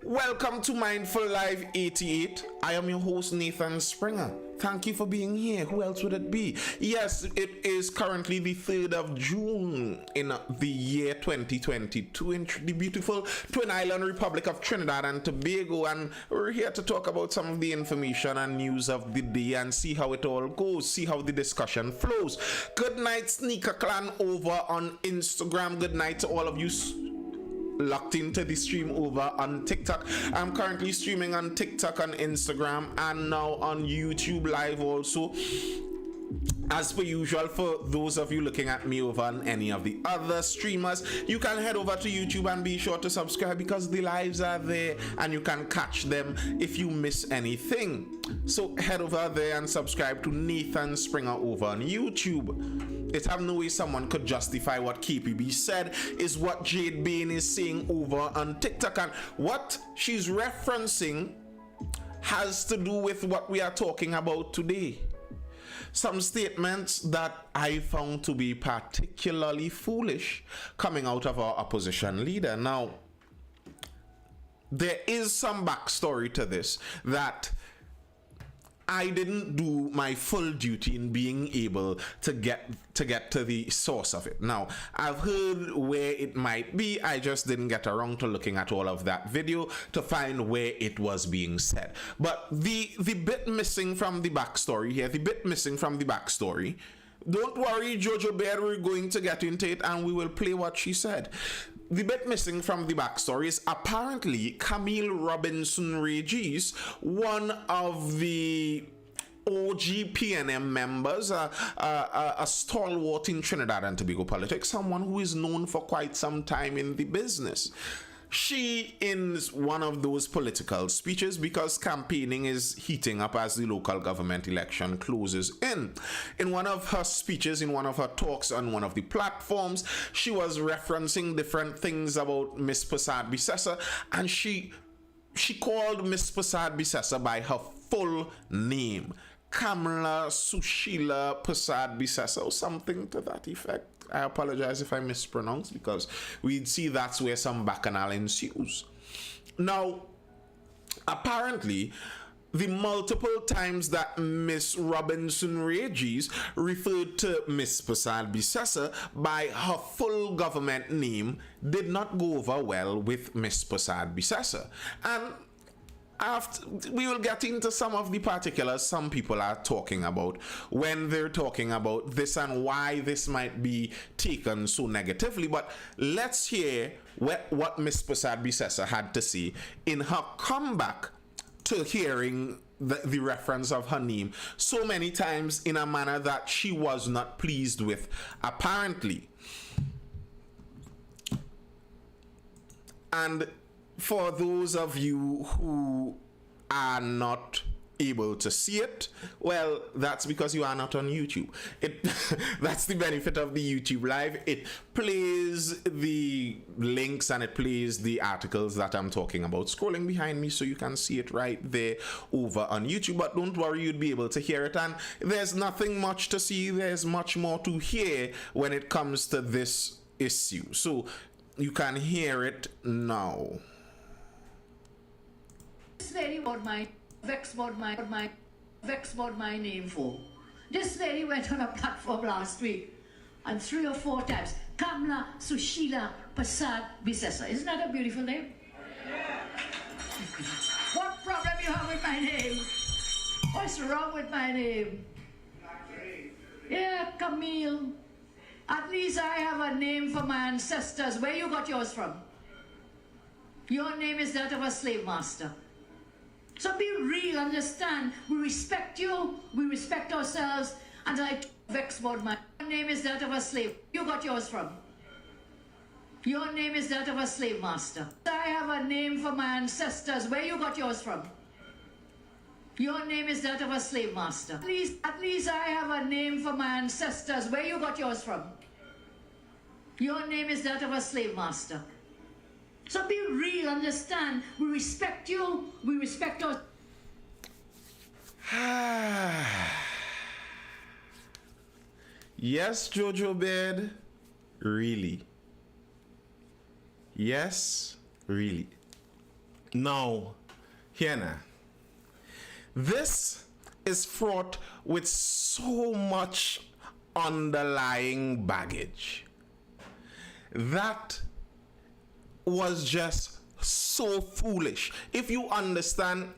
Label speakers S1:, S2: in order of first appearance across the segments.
S1: Welcome to Mindful Live 88. I am your host, Nathan Springer. Thank you for being here. Who else would it be? Yes, it is currently the 3rd of June in the year 2022 in the beautiful Twin Island Republic of Trinidad and Tobago. And we're here to talk about some of the information and news of the day and see how it all goes, see how the discussion flows. Good night, Sneaker Clan over on Instagram. Good night to all of you locked into the stream over on TikTok. I'm currently streaming on TikTok, on Instagram, and now on YouTube Live also. As per usual, for those of you looking at me over on any of the other streamers, you can head over to YouTube and be sure to subscribe because the lives are there and you can catch them if you miss anything. So head over there and subscribe to Nathan Springer over on YouTube. It's have no way someone could justify what KPB said is what Jade Bain is saying over on TikTok, and what she's referencing has to do with what we are talking about today. Some statements that I found to be particularly foolish coming out of our opposition leader. Now, there is some backstory to this that I didn't do my full duty in being able to get to the source of it. Now, I've heard where it might be. I just didn't get around to looking at all of that video to find where it was being said. But the bit missing from the backstory here, don't worry, Jojo Bear, we're going to get into it and we will play what she said. The bit missing from the backstory is apparently Camille Robinson Regis, one of the OG PNM members, a stalwart in Trinidad and Tobago politics, someone who is known for quite some time in the business. She, in one of those political speeches, because campaigning is heating up as the local government election closes in one of her speeches, in one of her talks on one of the platforms, she was referencing different things about Miss Prasad Bisessa, and she called Miss Prasad Bisessa by her full name, KAMLA Sushila Prasad Bisessa, or something to that effect. I apologize if I mispronounce, because we'd see that's where some bacchanal ensues. Now, apparently, the multiple times that Miss Robinson Regis referred to Miss Prasad Bisessa by her full government name did not go over well with Miss Prasad Bisessa. And after, we will get into some of the particulars some people are talking about when they're talking about this and why this might be taken so negatively. But let's hear what Miss Prasad Bisessa had to say in her comeback to hearing the reference of her name so many times in a manner that she was not pleased with, apparently. And for those of you who are not able to see it, well, that's because you are not on YouTube. That's the benefit of the YouTube Live. It plays the links and it plays the articles that I'm talking about scrolling behind me, so you can see it right there over on YouTube. But don't worry, you'd be able to hear it, and there's nothing much to see. There's much more to hear when it comes to this issue, so you can hear it now.
S2: This very what my vex about my name for. This lady went on a platform last week and 3 or 4 times. KAMLA Sushila Prasad Bisessa. Isn't that a beautiful name? Yeah. What problem you have with my name? What's wrong with my name? Yeah, Camille. At least I have a name for my ancestors. Where you got yours from? Your name is that of a slave master. So be real, understand. We respect you, we respect ourselves, and I vex about my name is that of a slave. You got yours from? Your name is that of a slave master. I have a name for my ancestors. Where you got yours from? Your name is that of a slave master. At least I have a name for my ancestors. Where you got yours from? Your name is that of a slave master. So be real, understand. We respect you, we respect our...
S1: Yes, Jojo Bed, really. Yes, really. Now, here now. This is fraught with so much underlying baggage that was just so foolish. If you understand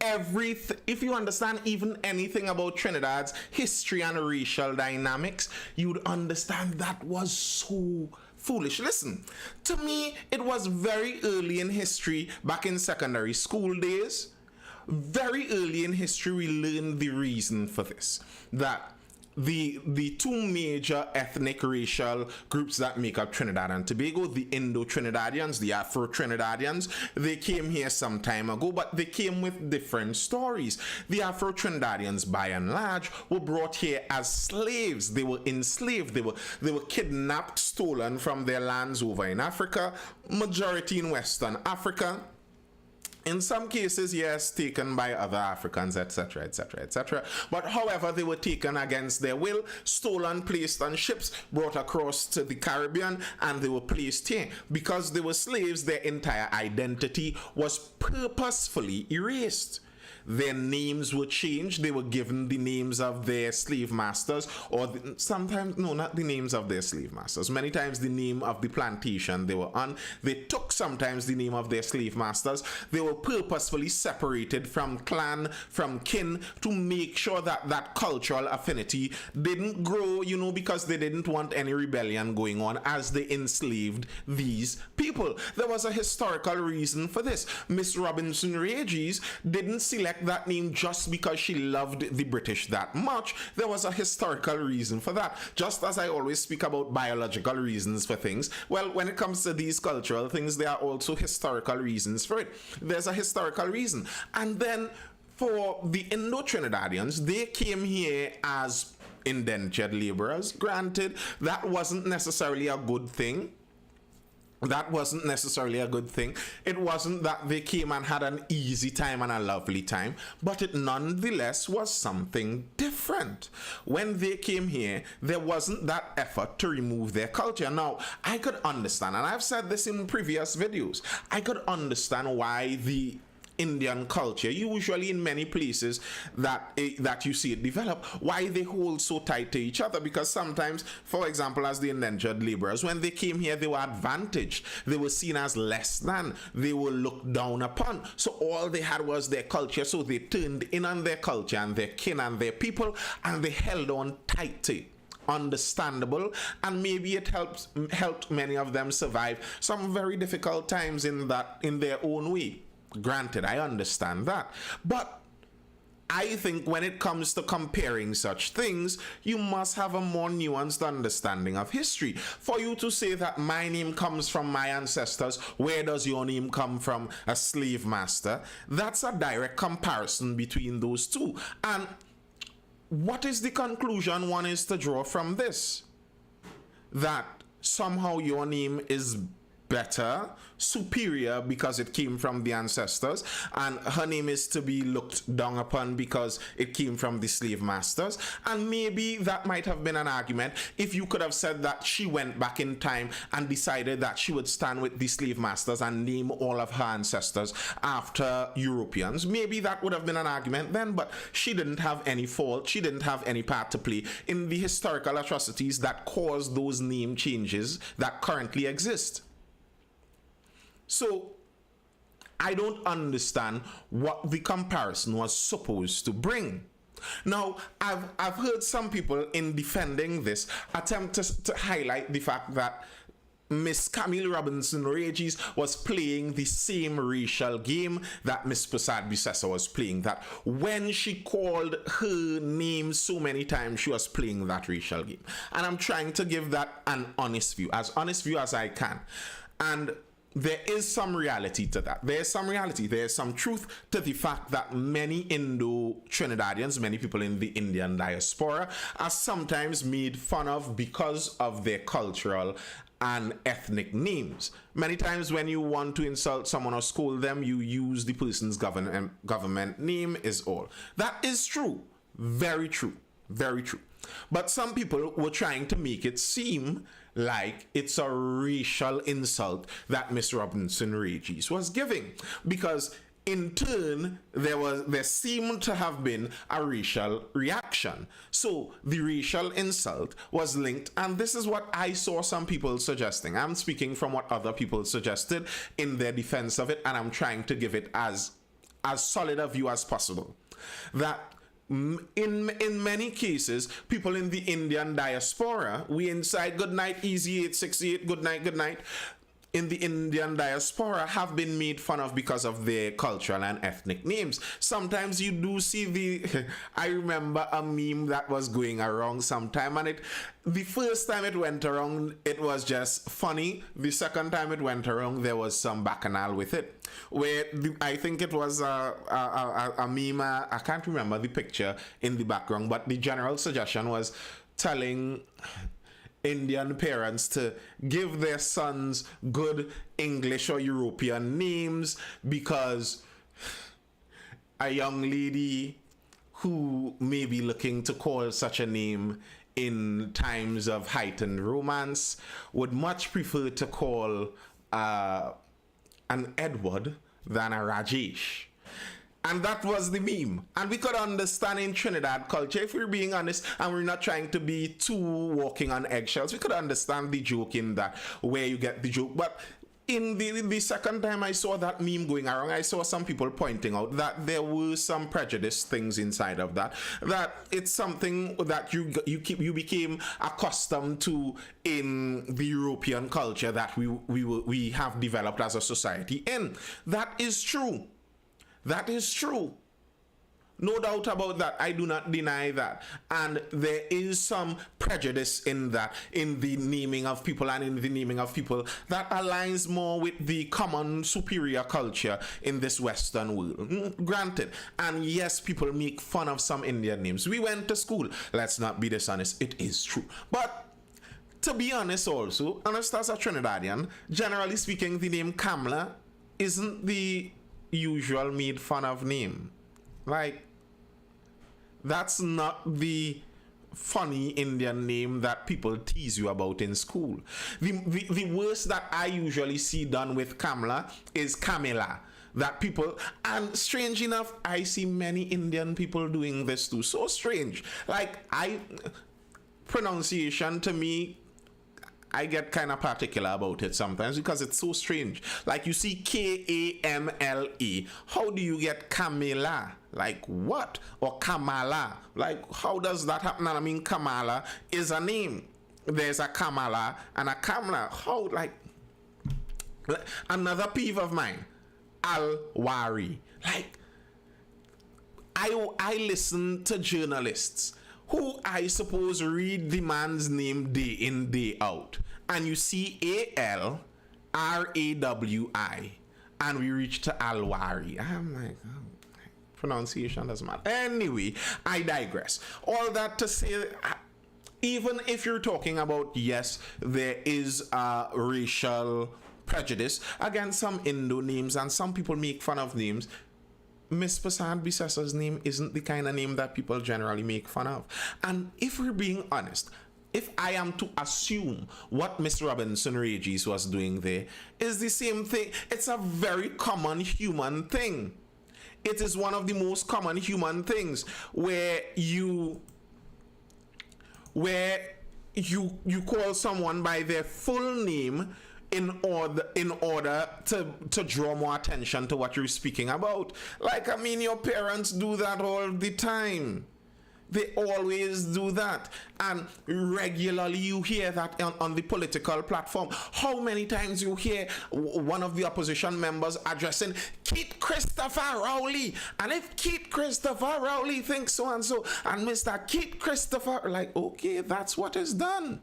S1: if you understand even anything about Trinidad's history and racial dynamics, you'd understand that was so foolish. Listen, to me, it was very early in history, back in secondary school days. Very early in history, we learned the reason for this. That the two major ethnic racial groups that make up Trinidad and Tobago, the Indo-Trinidadians, the Afro-Trinidadians, they came here some time ago, but they came with different stories. The Afro-Trinidadians, by and large, were brought here as slaves. They were enslaved. They were kidnapped, stolen from their lands over in Africa, majority in Western Africa. In some cases, yes, taken by other Africans, etc., etc., etc. But however, they were taken against their will, stolen, placed on ships, brought across to the Caribbean, and they were placed here. Because they were slaves, their entire identity was purposefully erased. Their names were changed. They were given the names of their slave masters, or sometimes, no, not the names of their slave masters. Many times the name of the plantation they were on. They took sometimes the name of their slave masters. They were purposefully separated from clan, from kin, to make sure that that cultural affinity didn't grow, because they didn't want any rebellion going on as they enslaved these people. There was a historical reason for this. Miss Robinson Regis didn't select that name just because she loved the British that much. There was a historical reason for that. Just as I always speak about biological reasons for things, well, when it comes to these cultural things, there are also historical reasons for it. There's a historical reason. And then for the Indo-Trinidadians, they came here as indentured laborers. Granted, that wasn't necessarily a good thing. That wasn't necessarily a good thing. It wasn't that they came and had an easy time and a lovely time, but it nonetheless was something different. When they came here, there wasn't that effort to remove their culture. Now, I could understand, and I've said this in previous videos, I could understand why the Indian culture, usually in many places that you see it develop, why they hold so tight to each other. Because sometimes, for example, as the indentured laborers, when they came here, they were advantaged. They were seen as less than. They were looked down upon. So all they had was their culture. So they turned in on their culture and their kin and their people, and they held on tight to it. Understandable, and maybe it helped many of them survive some very difficult times in their own way. Granted, I understand that, but I think when it comes to comparing such things, you must have a more nuanced understanding of history. For you to say that my name comes from my ancestors, where does your name come from? A slave master? That's a direct comparison between those two. And what is the conclusion one is to draw from this? That somehow your name is better, superior, because it came from the ancestors, and her name is to be looked down upon because it came from the slave masters. And maybe that might have been an argument if you could have said that she went back in time and decided that she would stand with the slave masters and name all of her ancestors after Europeans. Maybe that would have been an argument then, but she didn't have any fault. She didn't have any part to play in the historical atrocities that caused those name changes that currently exist. So, I don't understand what the comparison was supposed to bring. Now, I've heard some people in defending this attempt to highlight the fact that Miss Camille Robinson Regis was playing the same racial game that Miss Prasad Bisessa was playing. That when she called her name so many times, she was playing that racial game. And I'm trying to give that an honest view as I can. And there is some reality to that. There's some reality. There's some truth to the fact that many Indo-Trinidadians, many people in the Indian diaspora, are sometimes made fun of because of their cultural and ethnic names. Many times when you want to insult someone or scold them, you use the person's government name is all. That is true. Very true. Very true. But some people were trying to make it seem like it's a racial insult that Miss Robinson Regis was giving, because in turn there seemed to have been a racial reaction. So the racial insult was linked, and this is what I saw some people suggesting. I'm speaking from what other people suggested in their defense of it, and I'm trying to give it as solid a view as possible. That in many cases, people in the Indian diaspora, we inside good night, easy 868, good night, in the Indian diaspora have been made fun of because of their cultural and ethnic names. Sometimes you do see I remember a meme that was going around sometime, and the first time it went around, it was just funny. The second time it went around, there was some bacchanal with it, where I think it was a meme, I can't remember the picture in the background, but the general suggestion was telling Indian parents to give their sons good English or European names, because a young lady who may be looking to call such a name in times of heightened romance would much prefer to call an Edward than a Rajesh. And that was the meme. And we could understand in Trinidad culture, if we're being honest, and we're not trying to be too walking on eggshells, we could understand the joke in that, where you get the joke. But in the second time I saw that meme going around, I saw some people pointing out that there were some prejudice things inside of that. That it's something that you became accustomed to in the European culture that we have developed as a society. And that is true. That is true. No doubt about that. I do not deny that. And there is some prejudice in that, in the naming of people and in the naming of people that aligns more with the common superior culture in this Western world. Granted. And yes, people make fun of some Indian names. We went to school. Let's not be dishonest. It is true. But to be honest also, honest as a Trinidadian, generally speaking, the name KAMLA isn't the usual made fun of name. Like, that's not the funny Indian name that people tease you about in school. The worst that I usually see done with KAMLA is KAMLA. That people, and strange enough, I see many Indian people doing this too. So strange. Like, pronunciation to me, I get kind of particular about it sometimes because it's so strange. Like, you see KAMLA. How do you get Kamala? Like, what? Or Kamala? Like, how does that happen? I mean, Kamala is a name. There's a Kamala and a Kamla. How, like, another peeve of mine, Al-Wari. Like, I listen to journalists who I suppose read the man's name day in, day out. And you see ALRAWI. And we reach to Al-Wari. I'm like, oh, pronunciation doesn't matter. Anyway, I digress. All that to say, even if you're talking about, yes, there is racial prejudice against some Indo names, and some people make fun of names, Miss Pasad Bisessa's name isn't the kind of name that people generally make fun of. And if we're being honest, if I am to assume what Miss Robinson Regis was doing there is the same thing, it's a very common human thing. It is one of the most common human things where you call someone by their full name in order to draw more attention to what you're speaking about. Like, I mean, your parents do that all the time. They always do that. And regularly you hear that on the political platform. How many times you hear one of the opposition members addressing Keith Christopher Rowley? And if Keith Christopher Rowley thinks so and so, and Mr. Keith Christopher, like, okay, that's what is done.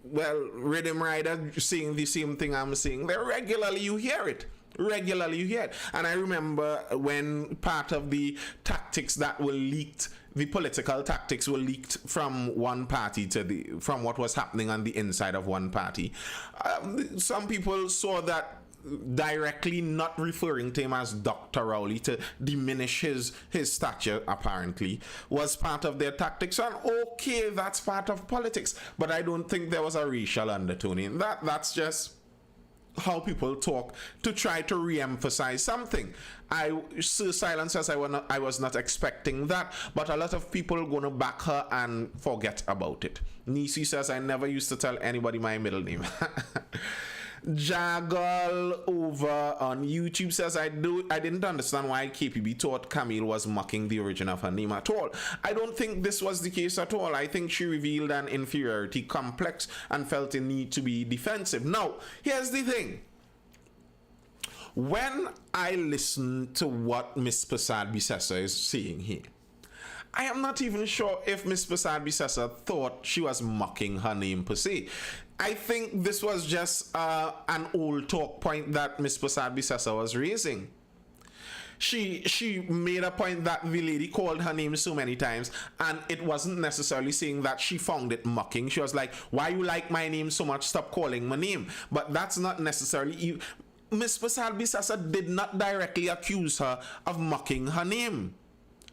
S1: Well, Rhythm Rider saying the same thing I'm saying. Regularly you hear it. And I remember when part of the tactics that were leaked, the political tactics were leaked from one party from what was happening on the inside of one party. Some people saw that directly not referring to him as Dr. Rowley to diminish his stature, apparently, was part of their tactics. And okay, that's part of politics. But I don't think there was a racial undertone in that. That's just how people talk to try to re-emphasize something. Sir Silence says I was not expecting that, but a lot of people are gonna back her and forget about it. Nisi says I never used to tell anybody my middle name. Jaggle over on YouTube says I didn't understand why KPB thought Camille was mocking the origin of her name at all. I don't think this was the case at all. I think she revealed an inferiority complex and felt a need to be defensive. Now, here's the thing. When I listen to what Miss Prasad Bisesa is saying here, I am not even sure if Miss Prasad Bisesa thought she was mocking her name per se. I think this was just an old talk point that Miss Prasad Bisesa was raising. She made a point that the lady called her name so many times, and it wasn't necessarily saying that she found it mocking. She was like, why you like my name so much? Stop calling my name. But that's not necessarily... Miss Prasad Bisesa did not directly accuse her of mocking her name.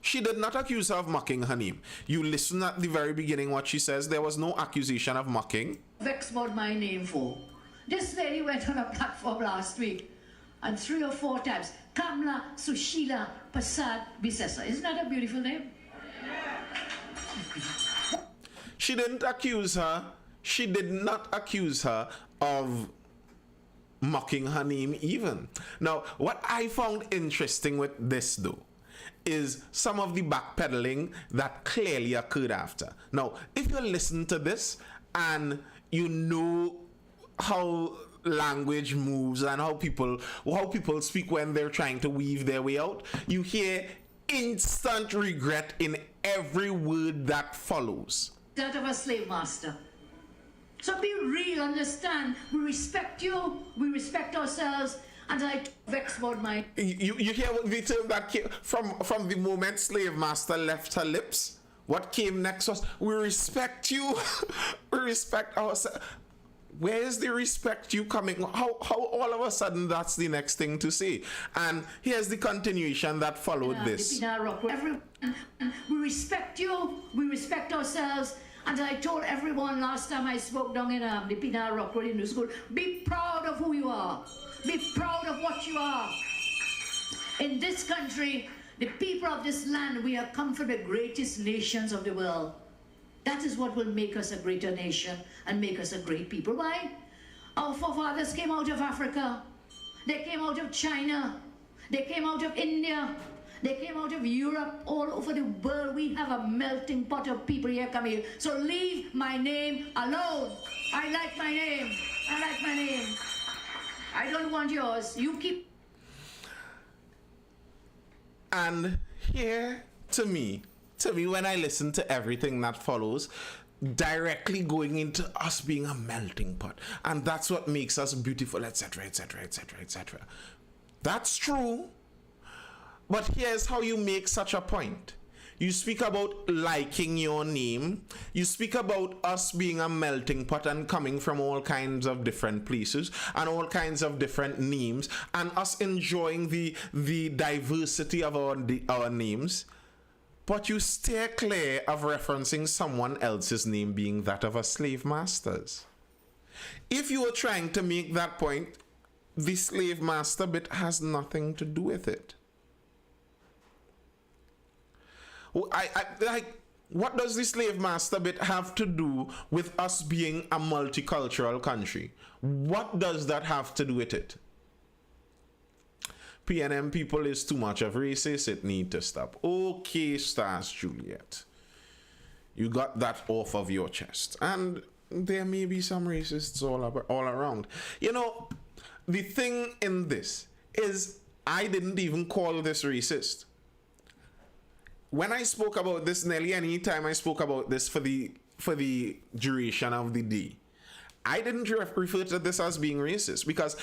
S1: She did not accuse her of mocking her name. You listen at the very beginning what she says. There was no accusation of mocking.
S2: Vex about my name for. This lady went on a platform last week and 3 or 4 times. KAMLA Sushila Prasad Bisesa. Isn't that a beautiful name?
S1: She didn't accuse her. She did not accuse her of mocking her name even. Now, what I found interesting with this though is some of the backpedaling that clearly occurred after. Now, if you listen to this and you know how language moves and how people speak when they're trying to weave their way out, you hear instant regret in every word that follows.
S2: That of a slave master. So be real, understand. We respect you, we respect ourselves, and I vex about my...
S1: You hear what the term that came from the moment slave master left her lips? What came next was, we respect you, we respect ourselves. Where is the respect you coming? How all of a sudden that's the next thing to say? And here's the continuation that followed this.
S2: Everyone, we respect you, we respect ourselves, and I told everyone last time I spoke down in the Pinar Rock Road in the school, be proud of who you are. Be proud of what you are. In this country, the people of this land, we have come from the greatest nations of the world. That is what will make us a greater nation and make us a great people. Why? Our forefathers came out of Africa. They came out of China. They came out of India. They came out of Europe, all over the world. We have a melting pot of people here coming here. So leave my name alone. I like my name. I like my name. I don't want yours. You keep...
S1: And here, to me, when I listen to everything that follows, directly going into us being a melting pot, and that's what makes us beautiful, etc., etc., etc., etc. That's true. But here's how you make such a point. You speak about liking your name. You speak about us being a melting pot and coming from all kinds of different places and all kinds of different names, and us enjoying the diversity of our names. But you steer clear of referencing someone else's name being that of a slave master's. If you were trying to make that point, the slave master bit has nothing to do with it. What does the slave master bit have to do with us being a multicultural country? What does that have to do with it? PNM people is too much of racist. It need to stop. Okay, Stars Juliet. You got that off of your chest. And there may be some racists all around. You know, the thing in this is I didn't even call this racist. When I spoke about this, nearly any time I spoke about this for the duration of the day, I didn't refer to this as being racist because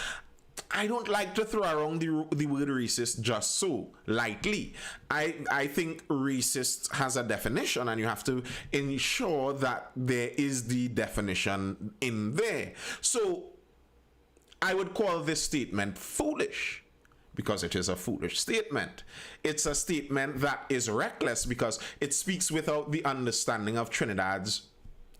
S1: I don't like to throw around the word racist just so lightly. I think racist has a definition, and you have to ensure that there is the definition in there. So I would call this statement foolish, because it is a foolish statement. It's a statement that is reckless because it speaks without the understanding of Trinidad's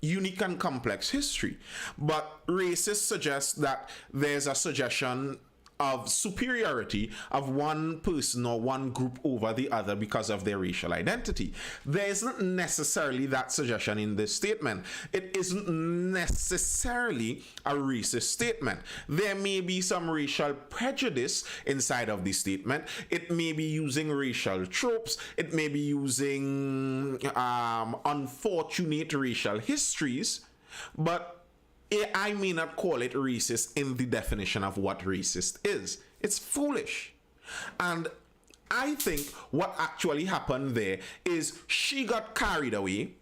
S1: unique and complex history. But racists suggest that there's a suggestion of superiority of one person or one group over the other because of their racial identity. There isn't necessarily that suggestion in this statement. It isn't necessarily a racist statement. There may be some racial prejudice inside of the statement. It may be using racial tropes. It may be using unfortunate racial histories, but I may not call it racist in the definition of what racist is. It's foolish. And I think what actually happened there is she got carried away.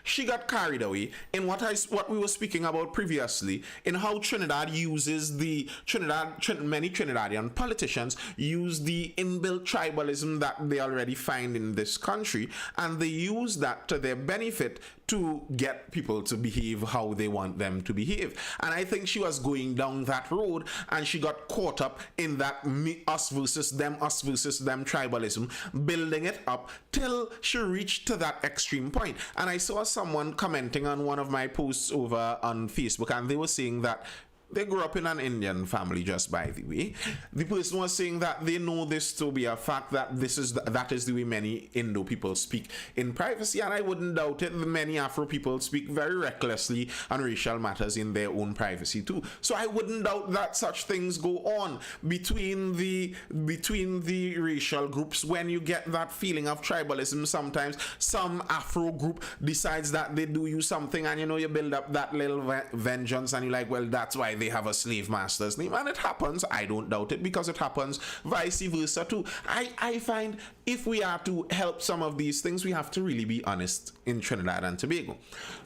S1: She got carried away in what we were speaking about previously, in how Trinidad uses many Trinidadian politicians use the inbuilt tribalism that they already find in this country, and they use that to their benefit to get people to behave how they want them to behave. And I think she was going down that road, and she got caught up in that us versus them tribalism, building it up till she reached to that extreme point. And I saw someone commenting on one of my posts over on Facebook, and they were saying that they grew up in an Indian family, just by the way. The person was saying that they know this to be a fact, that that is the way many Indo people speak in privacy, and I wouldn't doubt it. Many Afro people speak very recklessly on racial matters in their own privacy too. So I wouldn't doubt that such things go on between the racial groups. When you get that feeling of tribalism, sometimes some Afro group decides that they do you something, and you build up that little vengeance, and you're like, well, that's why they have a slave master's name. And it happens. I don't doubt it, because it happens vice versa too. I find if we are to help some of these things, we have to really be honest in Trinidad and Tobago.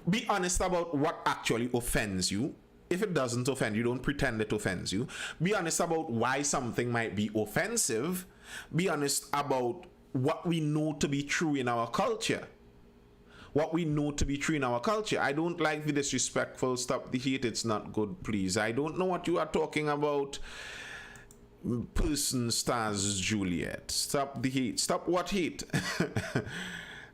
S1: Be honest about what actually offends you. If it doesn't offend you, don't pretend it offends you. Be honest about why something might be offensive. Be honest about what we know to be true in our culture. What we know to be true in our culture. I don't like the disrespectful, stop the hate, it's not good, please. I don't know what you are talking about. Person stars Juliet. Stop the hate. Stop what hate?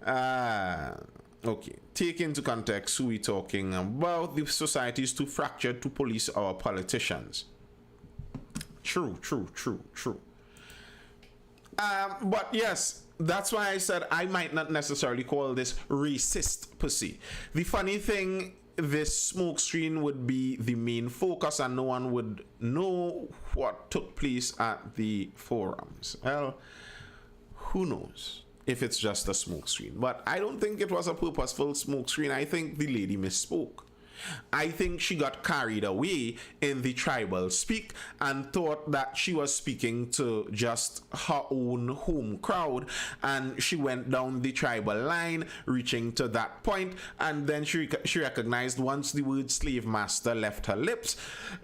S1: Okay. Take into context who we talking about. The society is too fractured to police our politicians. True. But yes, that's why I said I might not necessarily call this racist per se. The funny thing, this smoke screen would be the main focus, and no one would know what took place at the forums. Well, who knows if it's just a smoke screen. But I don't think it was a purposeful smoke screen. I think the lady misspoke. I think she got carried away in the tribal speak and thought that she was speaking to just her own home crowd, and she went down the tribal line, reaching to that point, and then she recognized, once the word slave master left her lips,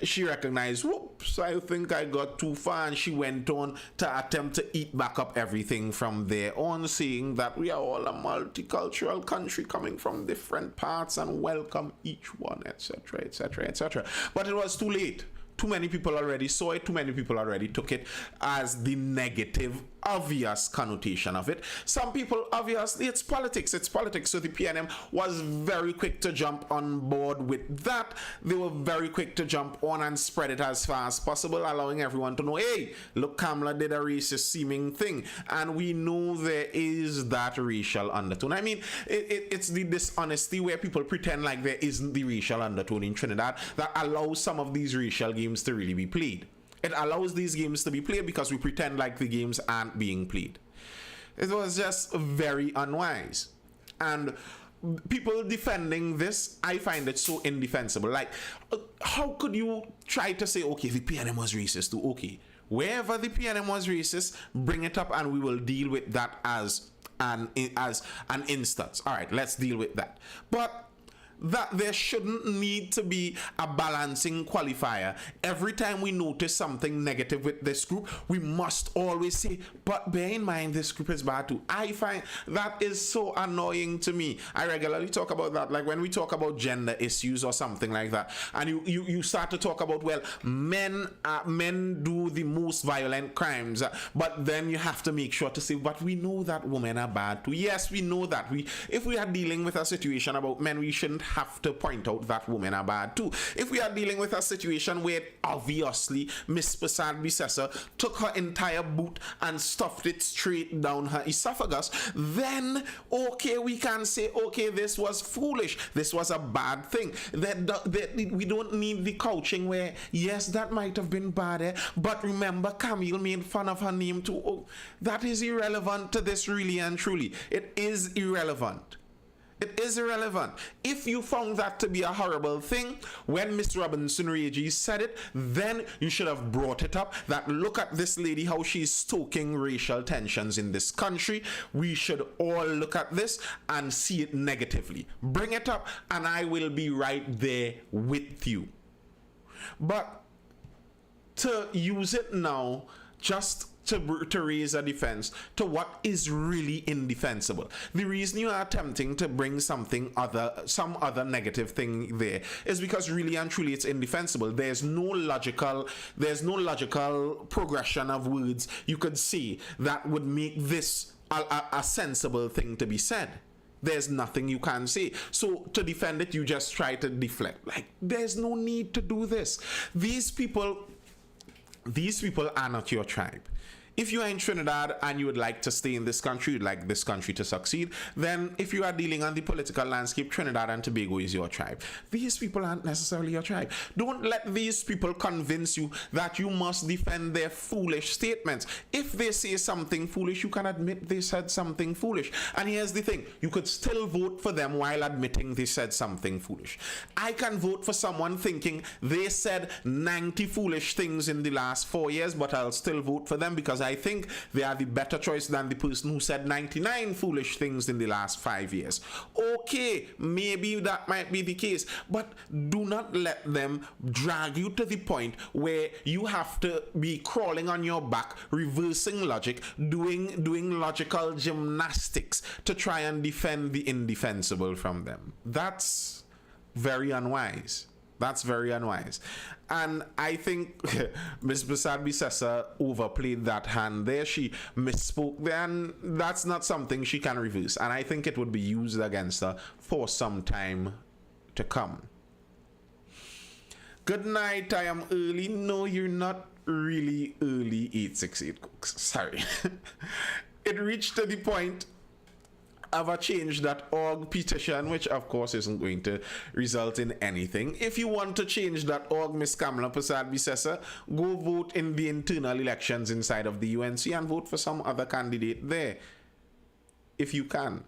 S1: she recognized, whoops, I think I got too far, and she went on to attempt to eat back up everything from there on, saying that we are all a multicultural country coming from different parts and welcome each one, etc., etc., etc. But it was too late. Too many people already saw it. Too many people already took it as the negative, obvious connotation of it. Some people, obviously, it's politics. It's politics. So the PNM was very quick to jump on board with that. They were very quick to jump on and spread it as far as possible, allowing everyone to know, hey, look, KAMLA did a racist seeming thing. And we know there is that racial undertone. I mean, it's the dishonesty where people pretend like there isn't the racial undertone in Trinidad that allows some of these racial games to really be played. It allows these games to be played because we pretend like the games aren't being played. It was just very unwise. And people defending this, I find it so indefensible. Like, how could you try to say, okay, the PNM was racist too? Okay, wherever the PNM was racist, bring it up and we will deal with that as an instance. All right, let's deal with that. But that there shouldn't need to be a balancing qualifier. Every time we notice something negative with this group, we must always say, but bear in mind this group is bad too. I find that is so annoying to me. I regularly talk about that, like when we talk about gender issues or something like that, and you start to talk about, well, men do the most violent crimes, but then you have to make sure to say, but we know that women are bad too. Yes, we know that. If we are dealing with a situation about men, we shouldn't have to point out that women are bad too. If we are dealing with a situation where obviously Miss Prasad Bisesa took her entire boot and stuffed it straight down her esophagus, then okay, we can say, okay, this was foolish, this was a bad thing. That we don't need the couching where, yes, that might have been bad, but remember Camille made fun of her name too. Oh, that is irrelevant to this, really and truly. It is irrelevant. It is irrelevant. If you found that to be a horrible thing, when Miss Robinson Reggie said it, then you should have brought it up. That look at this lady, how she's stoking racial tensions in this country. We should all look at this and see it negatively. Bring it up, and I will be right there with you. But to use it now, just to raise a defense to what is really indefensible. The reason you are attempting to bring some other negative thing there is because really and truly it's indefensible. There's no logical progression of words you could see that would make this a sensible thing to be said. There's nothing you can say. So to defend it, you just try to deflect. Like, there's no need to do this. These people are not your tribe. If you are in Trinidad and you would like to stay in this country, you'd like this country to succeed, then if you are dealing on the political landscape, Trinidad and Tobago is your tribe. These people aren't necessarily your tribe. Don't let these people convince you that you must defend their foolish statements. If they say something foolish, you can admit they said something foolish. And here's the thing, you could still vote for them while admitting they said something foolish. I can vote for someone thinking they said 90 foolish things in the last 4 years, but I'll still vote for them because I think they are the better choice than the person who said 99 foolish things in the last 5 years. Okay, maybe that might be the case, but do not let them drag you to the point where you have to be crawling on your back, reversing logic, doing logical gymnastics to try and defend the indefensible from them. That's very unwise. That's very unwise. And I think Ms. Prasad Bisesa overplayed that hand there. She misspoke there, and that's not something she can reverse. And I think it would be used against her for some time to come. Good night. I am early. No, you're not really early, 868 Cooks. Sorry. It reached to the point of a change.org petition, which of course isn't going to result in anything. If you want to change.org, Miss KAMLA Prasad Bisesa, go vote in the internal elections inside of the UNC and vote for some other candidate there, if you can.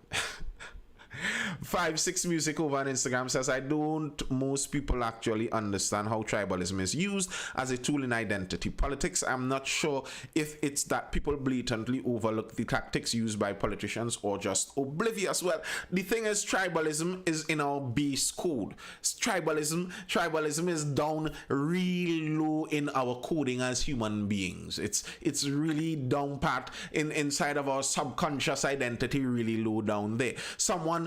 S1: 56 Music over on Instagram says, I don't most people actually understand how tribalism is used as a tool in identity politics. I'm not sure if it's that people blatantly overlook the tactics used by politicians or just oblivious. Well, the thing is, tribalism is in our base code. Tribalism is down real low in our coding as human beings. It's really down pat inside of our subconscious identity, really low down there. Someone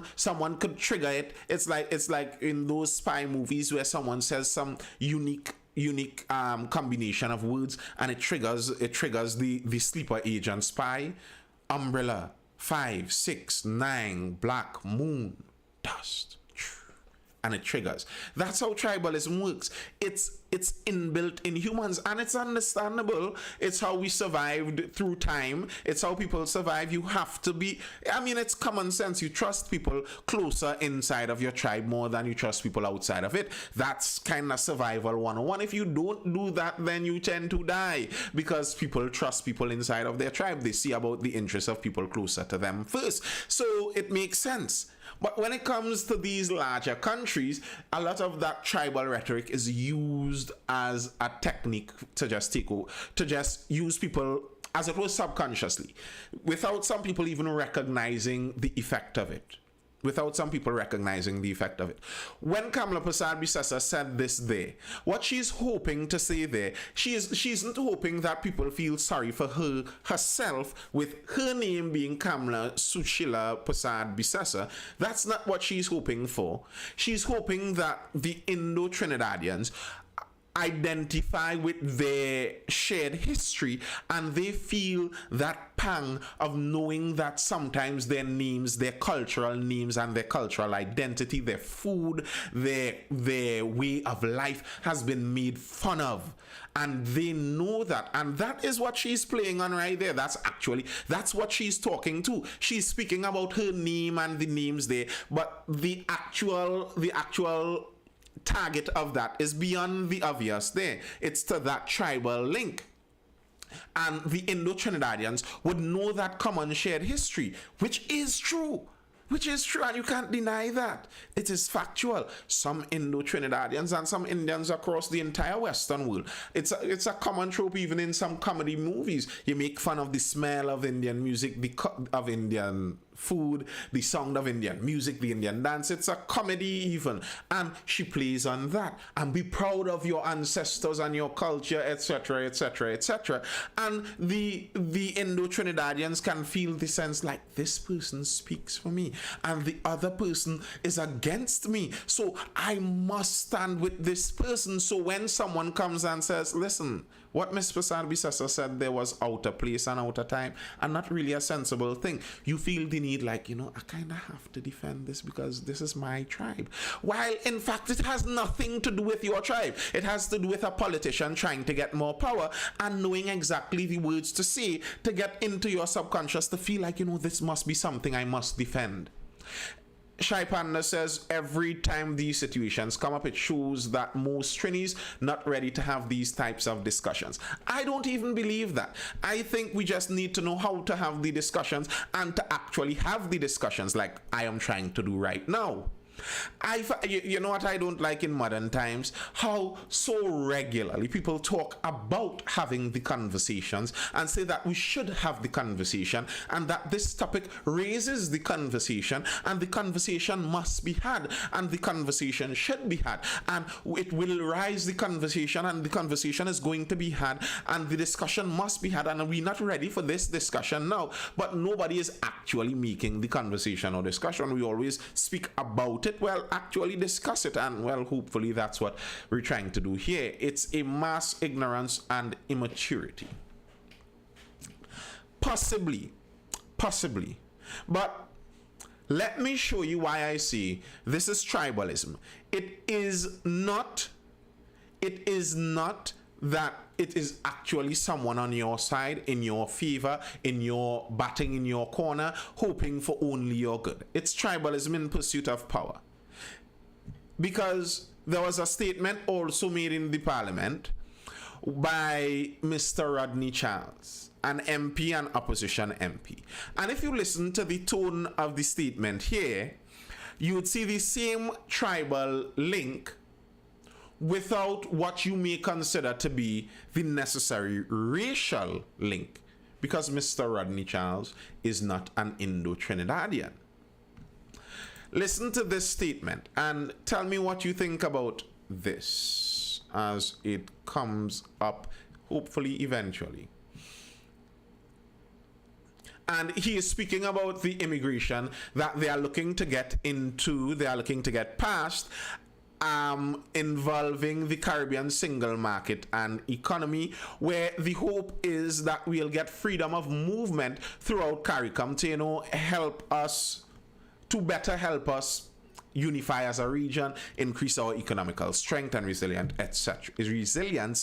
S1: could trigger it. It's like in those spy movies where someone says some unique combination of words and it triggers the sleeper agent spy. Umbrella, 5, 6, 9, black moon, dust, and it triggers. That's how tribalism works. It's inbuilt in humans, and it's understandable. It's how we survived through time. It's how people survive. You have to be, it's common sense. You trust people closer inside of your tribe more than you trust people outside of it. That's kind of survival 101. If you don't do that, then you tend to die, because people trust people inside of their tribe. They see about the interests of people closer to them first. So it makes sense. But when it comes to these larger countries, a lot of that tribal rhetoric is used as a technique to just use people, as it was, subconsciously, without some people even recognizing the effect of it. without some people recognizing the effect of it. When Kamla Persad-Bissessar said this there, what she's hoping to say there, she isn't hoping that people feel sorry for herself with her name being Kamla Sushila Persad-Bissessar. That's not what she's hoping for. She's hoping that the Indo-Trinidadians identify with their shared history and they feel that pang of knowing that sometimes their names, their cultural names and their cultural identity, their food, their way of life has been made fun of, and they know that, and that is what she's playing on right there. That's what she's talking to. She's speaking about her name and the names there, but the actual target of that is beyond the obvious there. It's to that tribal link. And the Indo-Trinidadians would know that common shared history, which is true, and you can't deny that. It is factual. Some Indo-Trinidadians and some Indians across the entire Western world. It's a common trope even in some comedy movies. You make fun of the smell of Indian music, of Indian food, the sound of Indian music, the Indian dance. It's a comedy even, and she plays on that. And be proud of your ancestors and your culture, etc., etc., etc. And the Indo-Trinidadians can feel the sense like, this person speaks for me and the other person is against me, so I must stand with this person. So when someone comes and says, listen, what Miss Persad-Bissessar said there was out of place and out of time and not really a sensible thing, you feel the need, like, I kind of have to defend this because this is my tribe. While in fact it has nothing to do with your tribe. It has to do with a politician trying to get more power and knowing exactly the words to say to get into your subconscious to feel like, this must be something I must defend. Shai Panda says every time these situations come up, it shows that most Trinis not ready to have these types of discussions. I don't even believe that. I think we just need to know how to have the discussions and to actually have the discussions like I am trying to do right now. You know what I don't like in modern times? How so regularly people talk about having the conversations and say that we should have the conversation and that this topic raises the conversation and the conversation must be had and the conversation should be had and it will rise the conversation and the conversation is going to be had and the discussion must be had, and we're not ready for this discussion now. But nobody is actually making the conversation or discussion. We always speak about it. Well, actually discuss it, and well, hopefully that's what we're trying to do here. It's a mass ignorance and immaturity. Possibly, but let me show you why I say this is tribalism. It is not that it is actually someone on your side, in your favor, in your batting in your corner, hoping for only your good. It's tribalism in pursuit of power. Because there was a statement also made in the parliament by Mr. Rodney Charles, an MP and opposition MP. And if you listen to the tone of the statement here, you would see the same tribal link without what you may consider to be the necessary racial link, because Mr. Rodney Charles is not an Indo-Trinidadian. Listen to this statement and tell me what you think about this as it comes up, hopefully eventually. And he is speaking about the immigration that they are looking to get past, involving the Caribbean single market and economy, where the hope is that we'll get freedom of movement throughout CARICOM to, better help us unify as a region, increase our economical strength and resilience,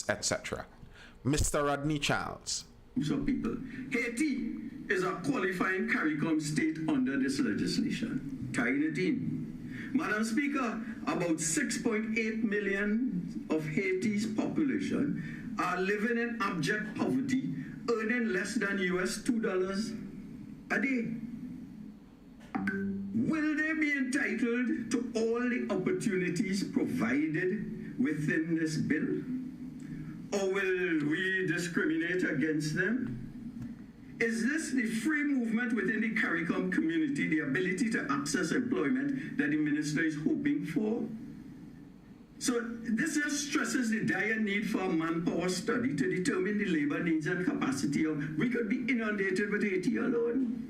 S1: etc. Mr. Rodney Charles.
S3: Some people. Haiti is a qualifying CARICOM state under this legislation. Carrying it in. Madam Speaker, about 6.8 million of Haiti's population are living in abject poverty, earning less than $2 a day. Will they be entitled to all the opportunities provided within this bill? Or will we discriminate against them? Is this the free movement within the CARICOM community, the ability to access employment that the minister is hoping for? So this just stresses the dire need for a manpower study to determine the labor needs and capacity of, we could be inundated with Haiti alone.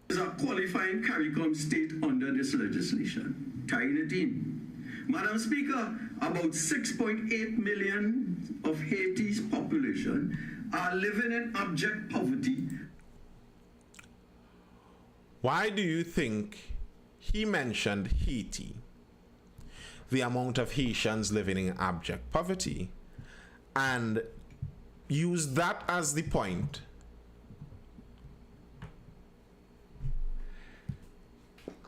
S3: Is a qualifying CARICOM state under this legislation. Kainadine. Madam Speaker, about 6.8 million of Haiti's population are living in abject poverty.
S1: Why do you think he mentioned Haiti, the amount of Haitians living in abject poverty, and used that as the point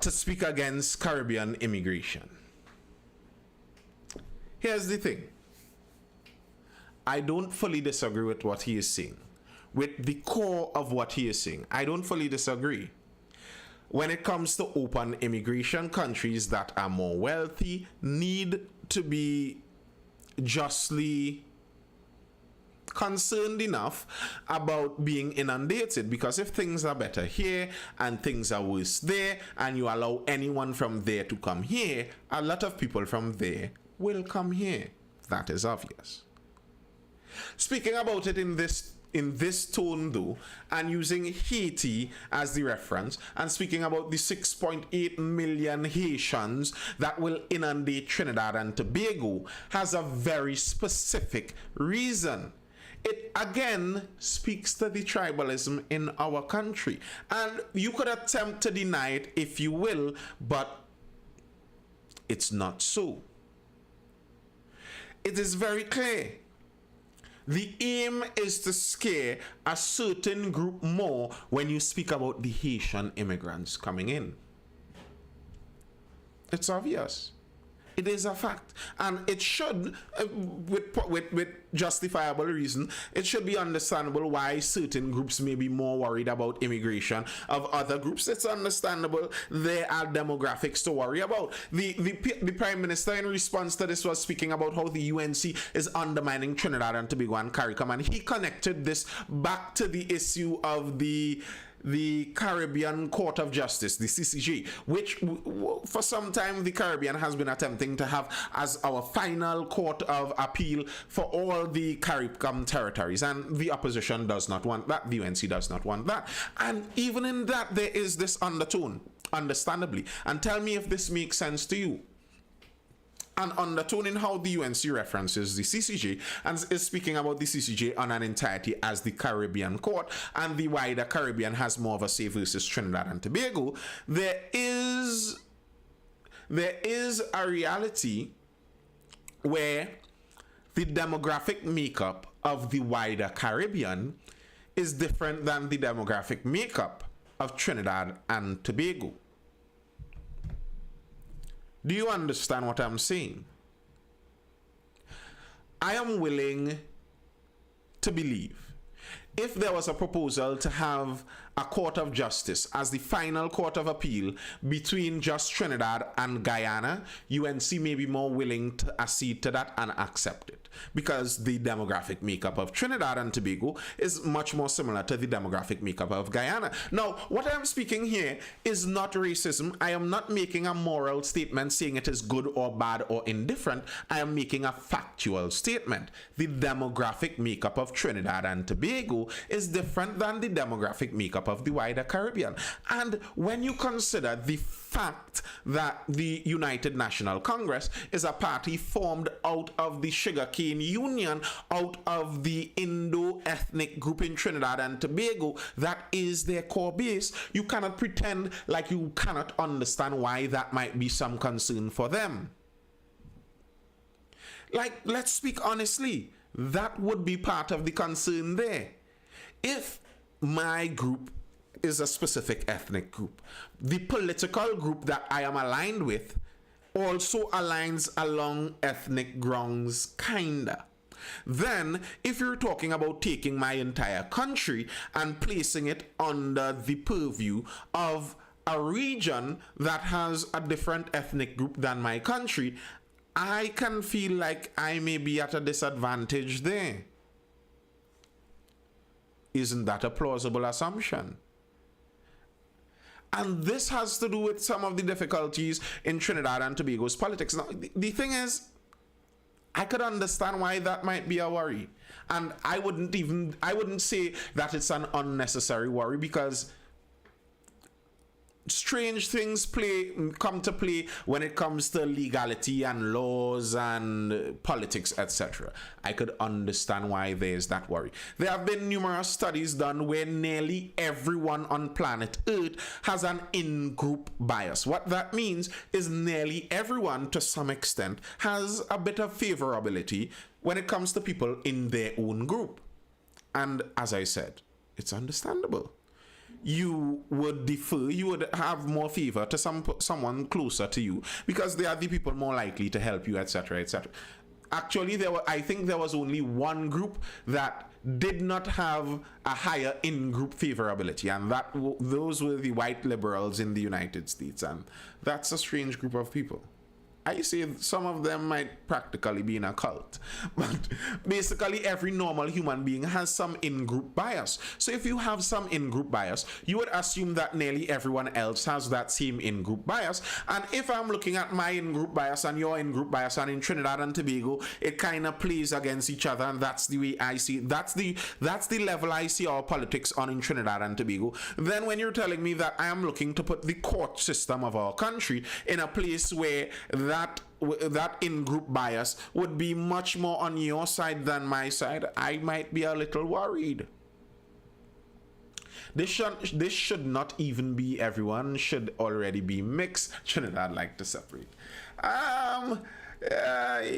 S1: to speak against Caribbean immigration? Here's the thing. I don't fully disagree with what he is saying. With the core of what he is saying, I don't fully disagree. When it comes to open immigration, countries that are more wealthy need to be justly concerned enough about being inundated, because if things are better here and things are worse there and you allow anyone from there to come here, a lot of people from there will come here. That is obvious. Speaking about it in this tone though, and using Haiti as the reference, and speaking about the 6.8 million Haitians that will inundate Trinidad and Tobago, has a very specific reason. It again speaks to the tribalism in our country, and you could attempt to deny it if you will, but it's not so. It is very clear. The aim is to scare a certain group more when you speak about the Haitian immigrants coming in. It's obvious. It is a fact. And it should, with justifiable reason, it should be understandable why certain groups may be more worried about immigration of other groups. It's understandable. There are demographics to worry about. The Prime Minister, in response to this, was speaking about how the UNC is undermining Trinidad and Tobago and CARICOM, and he connected this back to the issue of the Caribbean Court of Justice, the CCJ, which for some time the Caribbean has been attempting to have as our final court of appeal for all the CARICOM territories, and the opposition does not want that, the UNC does not want that, and even in that there is this undertone, understandably. And tell me if this makes sense to you. An undertone in how the UNC references the CCJ and is speaking about the CCJ on an entirety as the Caribbean court, and the wider Caribbean has more of a say versus Trinidad and Tobago. There is a reality where the demographic makeup of the wider Caribbean is different than the demographic makeup of Trinidad and Tobago. Do you understand what I'm saying? I am willing to believe if there was a proposal to have a court of justice as the final court of appeal between just Trinidad and Guyana, UNC may be more willing to accede to that and accept it, because the demographic makeup of Trinidad and Tobago is much more similar to the demographic makeup of Guyana. Now, what I'm speaking here is not racism. I am not making a moral statement saying it is good or bad or indifferent. I am making a factual statement. The demographic makeup of Trinidad and Tobago is different than the demographic makeup of the wider Caribbean. And when you consider the fact that the United National Congress is a party formed out of the Sugarcane Union, out of the Indo-ethnic group in Trinidad and Tobago, that is their core base, you cannot pretend like you cannot understand why that might be some concern for them. Like, let's speak honestly, that would be part of the concern there. If my group is a specific ethnic group, the political group that I am aligned with also aligns along ethnic grounds, kinda. Then, if you're talking about taking my entire country and placing it under the purview of a region that has a different ethnic group than my country, I can feel like I may be at a disadvantage there. Isn't that a plausible assumption? And this has to do with some of the difficulties in Trinidad and Tobago's politics. Now, the thing is, I could understand why that might be a worry. And I wouldn't say that it's an unnecessary worry, because strange things come to play when it comes to legality and laws and politics, etc. I could understand why there's that worry. There have been numerous studies done where nearly everyone on planet Earth has an in-group bias. What that means is nearly everyone, to some extent, has a bit of favorability when it comes to people in their own group. And as I said, it's understandable. You would have more favor to someone closer to you, because they are the people more likely to help you, etc., etc. Actually, I think there was only one group that did not have a higher in-group favorability, and those were the white liberals in the United States, and that's a strange group of people. I say some of them might practically be in a cult, but basically every normal human being has some in-group bias. So if you have some in-group bias, you would assume that nearly everyone else has that same in-group bias. And if I'm looking at my in-group bias and your in-group bias, and in Trinidad and Tobago, it kind of plays against each other, and that's the way I see it. That's the level I see our politics on in Trinidad and Tobago. Then when you're telling me that I am looking to put the court system of our country in a place where that in-group bias would be much more on your side than my side, I might be a little worried. This should not even be everyone, should already be mixed. Trinidad like to separate.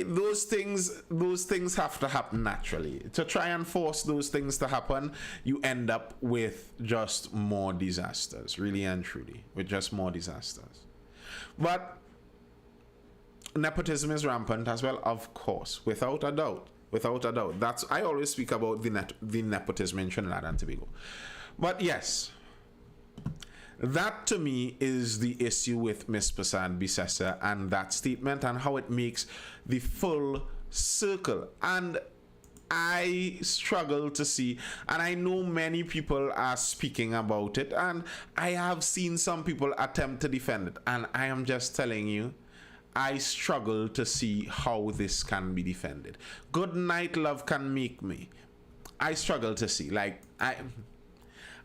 S1: Those things have to happen naturally. To try and force those things to happen, you end up with just more disasters, really and truly, with just more disasters. But nepotism is rampant as well, of course, without a doubt. I always speak about the nepotism in Trinidad and Tobago. But yes, that to me is the issue with Ms. Prasad Bisesa and that statement, and how it makes the full circle. And I struggle to see, and I know many people are speaking about it, and I have seen some people attempt to defend it, and I am just telling you, I struggle to see how this can be defended. Good night, love can make me. I struggle to see. Like,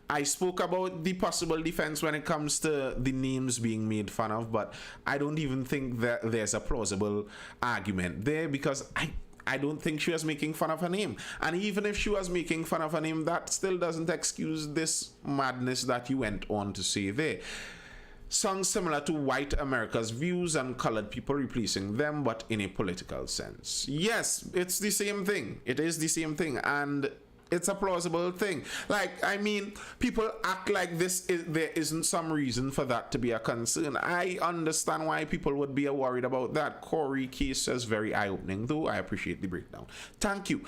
S1: I spoke about the possible defense when it comes to the names being made fun of, but I don't even think that there's a plausible argument there, because I don't think she was making fun of her name. And even if she was making fun of her name, that still doesn't excuse this madness that you went on to say there. Songs similar to white America's views and colored people replacing them, but in a political sense. Yes, it's the same thing. It is the same thing. And it's a plausible thing. Like, I mean, people act like there isn't some reason for that to be a concern. I understand why people would be worried about that. Corey case is very eye-opening, though. I appreciate the breakdown. Thank you.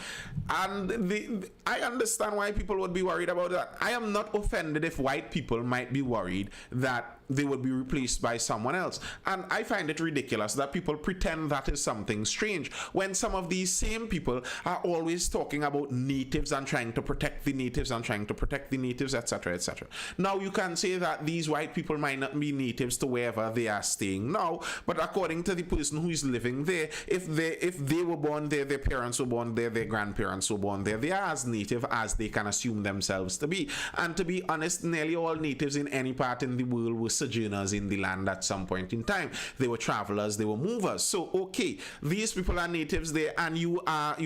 S1: And I understand why people would be worried about that. I am not offended if white people might be worried that they would be replaced by someone else. And I find it ridiculous that people pretend that is something strange, when some of these same people are always talking about natives and trying to protect the natives and trying to protect the natives, etc., etc. Now, you can say that these white people might not be natives to wherever they are staying now, but according to the person who is living there, if they were born there, their parents were born there, their grandparents were born there, they are as native as they can assume themselves to be. And to be honest, nearly all natives in any part in the world were sojourners in the land at some point in time. They were travelers, they were movers. So okay, these people are natives there, and you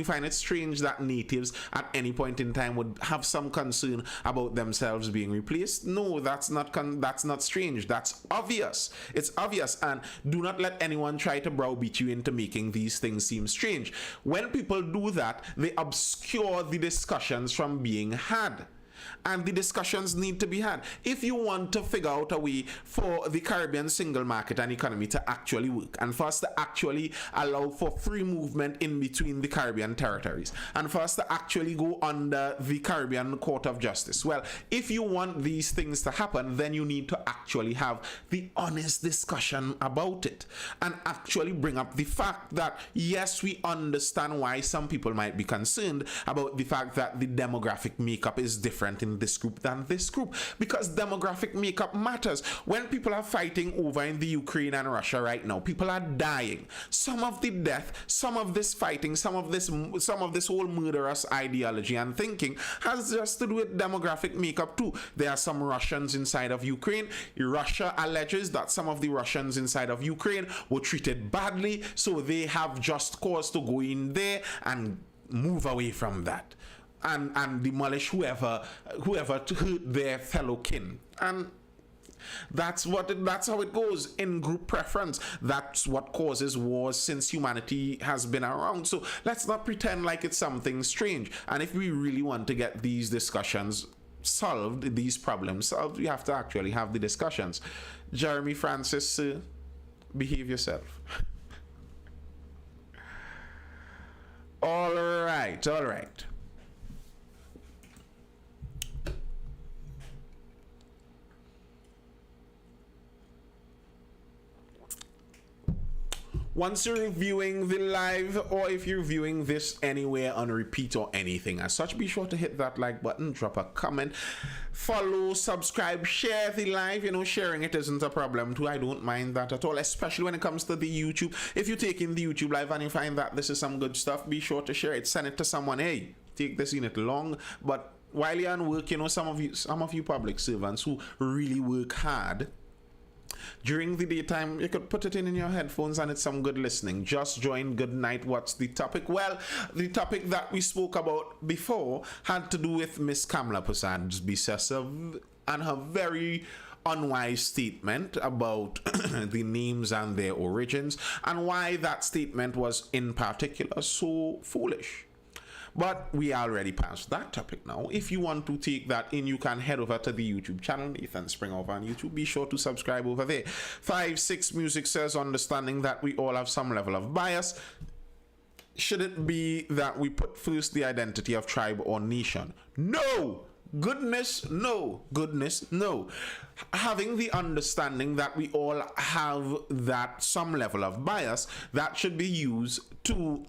S1: find it strange that natives at any point in time would have some concern about themselves being replaced. No, that's not strange. That's obvious. It's obvious. And do not let anyone try to browbeat you into making these things seem strange. When people do that, they obscure the discussions from being had. And the discussions need to be had. If you want to figure out a way for the Caribbean single market and economy to actually work, and for us to actually allow for free movement in between the Caribbean territories, and for us to actually go under the Caribbean Court of Justice, well, if you want these things to happen, then you need to actually have the honest discussion about it and actually bring up the fact that, yes, we understand why some people might be concerned about the fact that the demographic makeup is different in this group than this group, because demographic makeup matters. When people are fighting over in the Ukraine and Russia right now, people are dying. Some of the death, some of this fighting, some of this whole murderous ideology and thinking has just to do with demographic makeup too. There are some Russians inside of Ukraine. Russia alleges that some of the Russians inside of Ukraine were treated badly, so they have just cause to go in there and move away from that and demolish whoever hurt their fellow kin. And that's how it goes in group preference. That's what causes wars since humanity has been around. So let's not pretend like it's something strange. And if we really want to get these discussions solved, these problems solved, we have to actually have the discussions. Jeremy Francis, behave yourself. All right. Once you're viewing the live, or if you're viewing this anywhere on repeat or anything as such, be sure to hit that like button, drop a comment, follow, subscribe, share the live. Sharing it isn't a problem too. I don't mind that at all, especially when it comes to the YouTube. If you take in the YouTube live and you find that this is some good stuff, be sure to share it. Send it to someone. Hey, take this unit long, but while you're on work, some of you public servants who really work hard during the daytime, you could put it in your headphones and it's some good listening. Just join. Good night. What's the topic? Well, the topic that we spoke about before had to do with Miss KAMLA Prasad's Bisesa and her very unwise statement about the names and their origins, and why that statement was in particular so foolish. But we are already past that topic now. If you want to take that in, you can head over to the YouTube channel, Nathan Springer over on YouTube. Be sure to subscribe over there. 5-6 Music says, understanding that we all have some level of bias. Should it be that we put first the identity of tribe or nation? No! Goodness, no. Goodness, no. Having the understanding that we all have that some level of bias, that should be used to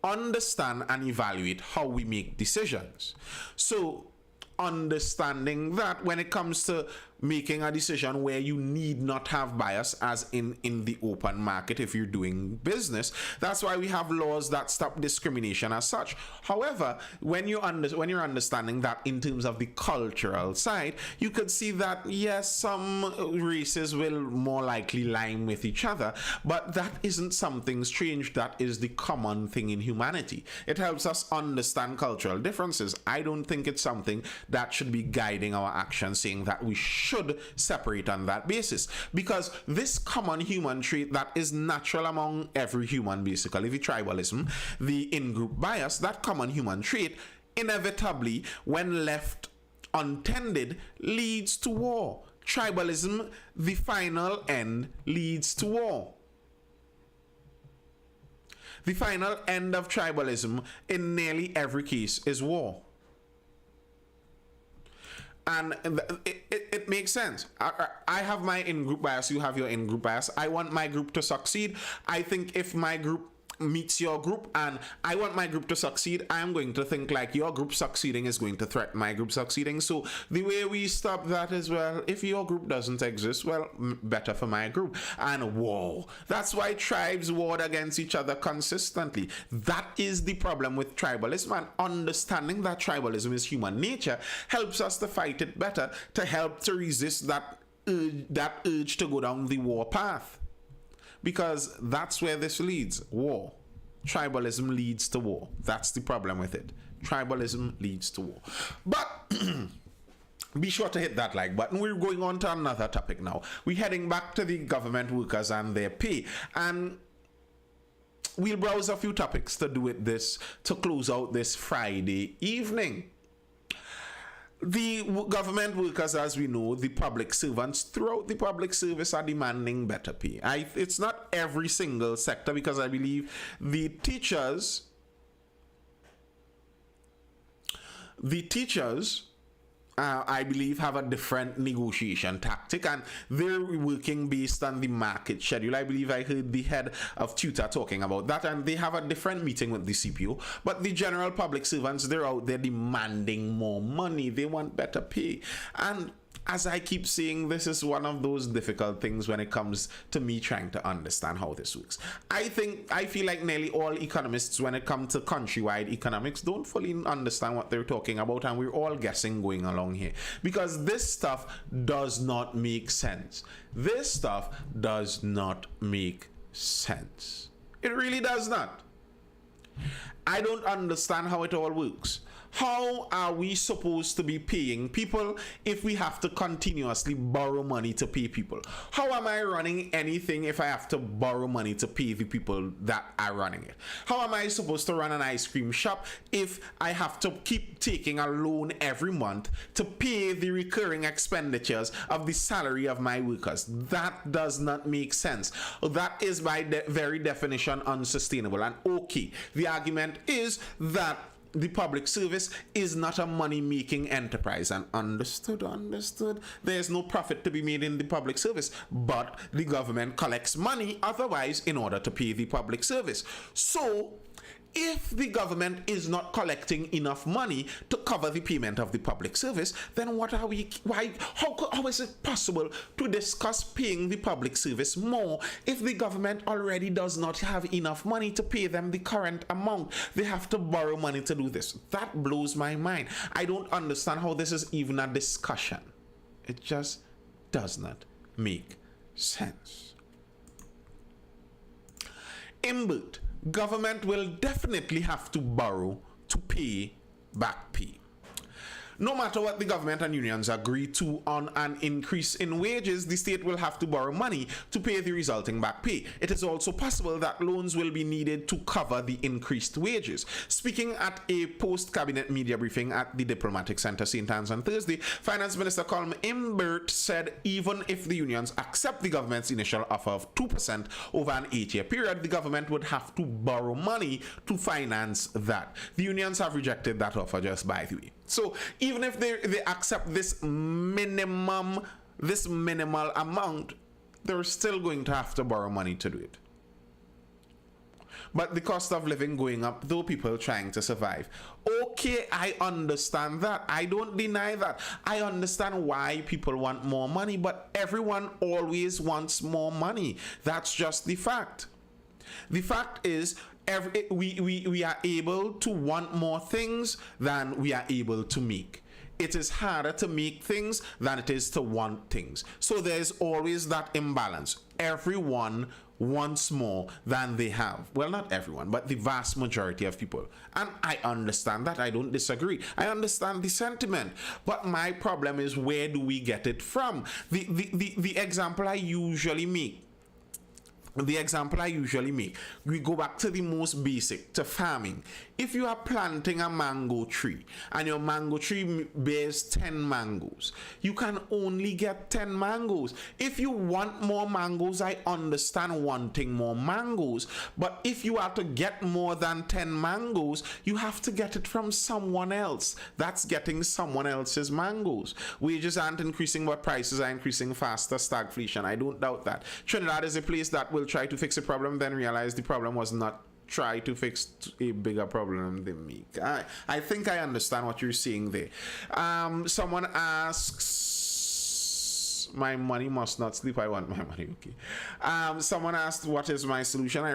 S1: understand and evaluate how we make decisions. So understanding that when it comes to making a decision where you need not have bias, as in the open market if you're doing business, that's why we have laws that stop discrimination as such. However, when you're understanding that in terms of the cultural side, you could see that yes, some races will more likely line with each other, but that isn't something strange. That is the common thing in humanity. It helps us understand cultural differences. I don't think it's something that should be guiding our actions, saying that we should separate on that basis, because this common human trait that is natural among every human, basically the tribalism, the in-group bias, that common human trait inevitably, when left untended, leads to war. Tribalism, the final end, leads to war. The final end of tribalism in nearly every case is war. And it makes sense. I have my in-group bias, you have your in-group bias. I want my group to succeed. I think if my group meets your group and I want my group to succeed, I'm going to think like your group succeeding is going to threaten my group succeeding. So the way we stop that is, well, if your group doesn't exist, well, better for my group. And whoa, that's why tribes warred against each other consistently. That is the problem with tribalism, and understanding that tribalism is human nature helps us to fight it better, to help to resist that urge to go down the war path. Because that's where this leads. War. Tribalism leads to war. That's the problem with it. Tribalism leads to war. But be sure to hit that like button. We're going on to another topic now. We're heading back to the government workers and their pay. And we'll browse a few topics to do with this, to close out this Friday evening. The government workers, as we know, the public servants throughout the public service are demanding better pay. It's not every single sector, because I believe the teachers, I believe, have a different negotiation tactic, and they're working based on the market schedule. I believe I heard the head of tutor talking about that, and they have a different meeting with the CPO. But the general public servants, they're out there demanding more money. They want better pay. And as I keep saying, this is one of those difficult things when it comes to me trying to understand how this works. I feel like nearly all economists, when it comes to countrywide economics, don't fully understand what they're talking about, and we're all guessing going along here, because this stuff does not make sense. This stuff does not make sense. It really does not. I don't understand how it all works. How are we supposed to be paying people if we have to continuously borrow money to pay people? How am I running anything if I have to borrow money to pay the people that are running it? How am I supposed to run an ice cream shop if I have to keep taking a loan every month to pay the recurring expenditures of the salary of my workers? That does not make sense. That is by very definition unsustainable. And okay, the argument is that the public service is not a money-making enterprise, and understood. There's no profit to be made in the public service, but the government collects money otherwise in order to pay the public service. So if the government is not collecting enough money to cover the payment of the public service, then how is it possible to discuss paying the public service more if the government already does not have enough money to pay them the current amount? They have to borrow money to do this. That blows my mind. I don't understand how this is even a discussion. It just does not make sense. Inbuilt, government will definitely have to borrow to pay back pay. No matter what the government and unions agree to on an increase in wages, the state will have to borrow money to pay the resulting back pay. It is also possible that loans will be needed to cover the increased wages. Speaking at a post-cabinet media briefing at the Diplomatic Center, St. Anne's on Thursday, Finance Minister Colm Imbert said even if the unions accept the government's initial offer of 2% over an 8-year period, the government would have to borrow money to finance that. The unions have rejected that offer, just by the way. So even if they accept this minimal amount, they're still going to have to borrow money to do it. But the cost of living going up, though people trying to survive. Okay, I understand that. I don't deny that. I understand why people want more money, but everyone always wants more money. That's just the fact. The fact is, we are able to want more things than we are able to make. It is harder to make things than it is to want things. So there's always that imbalance. Everyone wants more than they have. Well, not everyone, but the vast majority of people. And I understand that. I don't disagree. I understand the sentiment. But my problem is, where do we get it from? The example I usually make, we go back to the most basic, to farming. If you are planting a mango tree and your mango tree bears 10 mangoes, you can only get 10 mangoes. If you want more mangoes, I understand wanting more mangoes. But if you are to get more than 10 mangoes, you have to get it from someone else. That's getting someone else's mangoes. Wages aren't increasing, but prices are increasing faster. Stagflation, I don't doubt that. Trinidad is a place that will try to fix a problem, then realize the problem was not try to fix a bigger problem than me. I think I understand what you're saying there. Someone asks, my money must not sleep. I want my money. Okay. Someone asked, what is my solution? I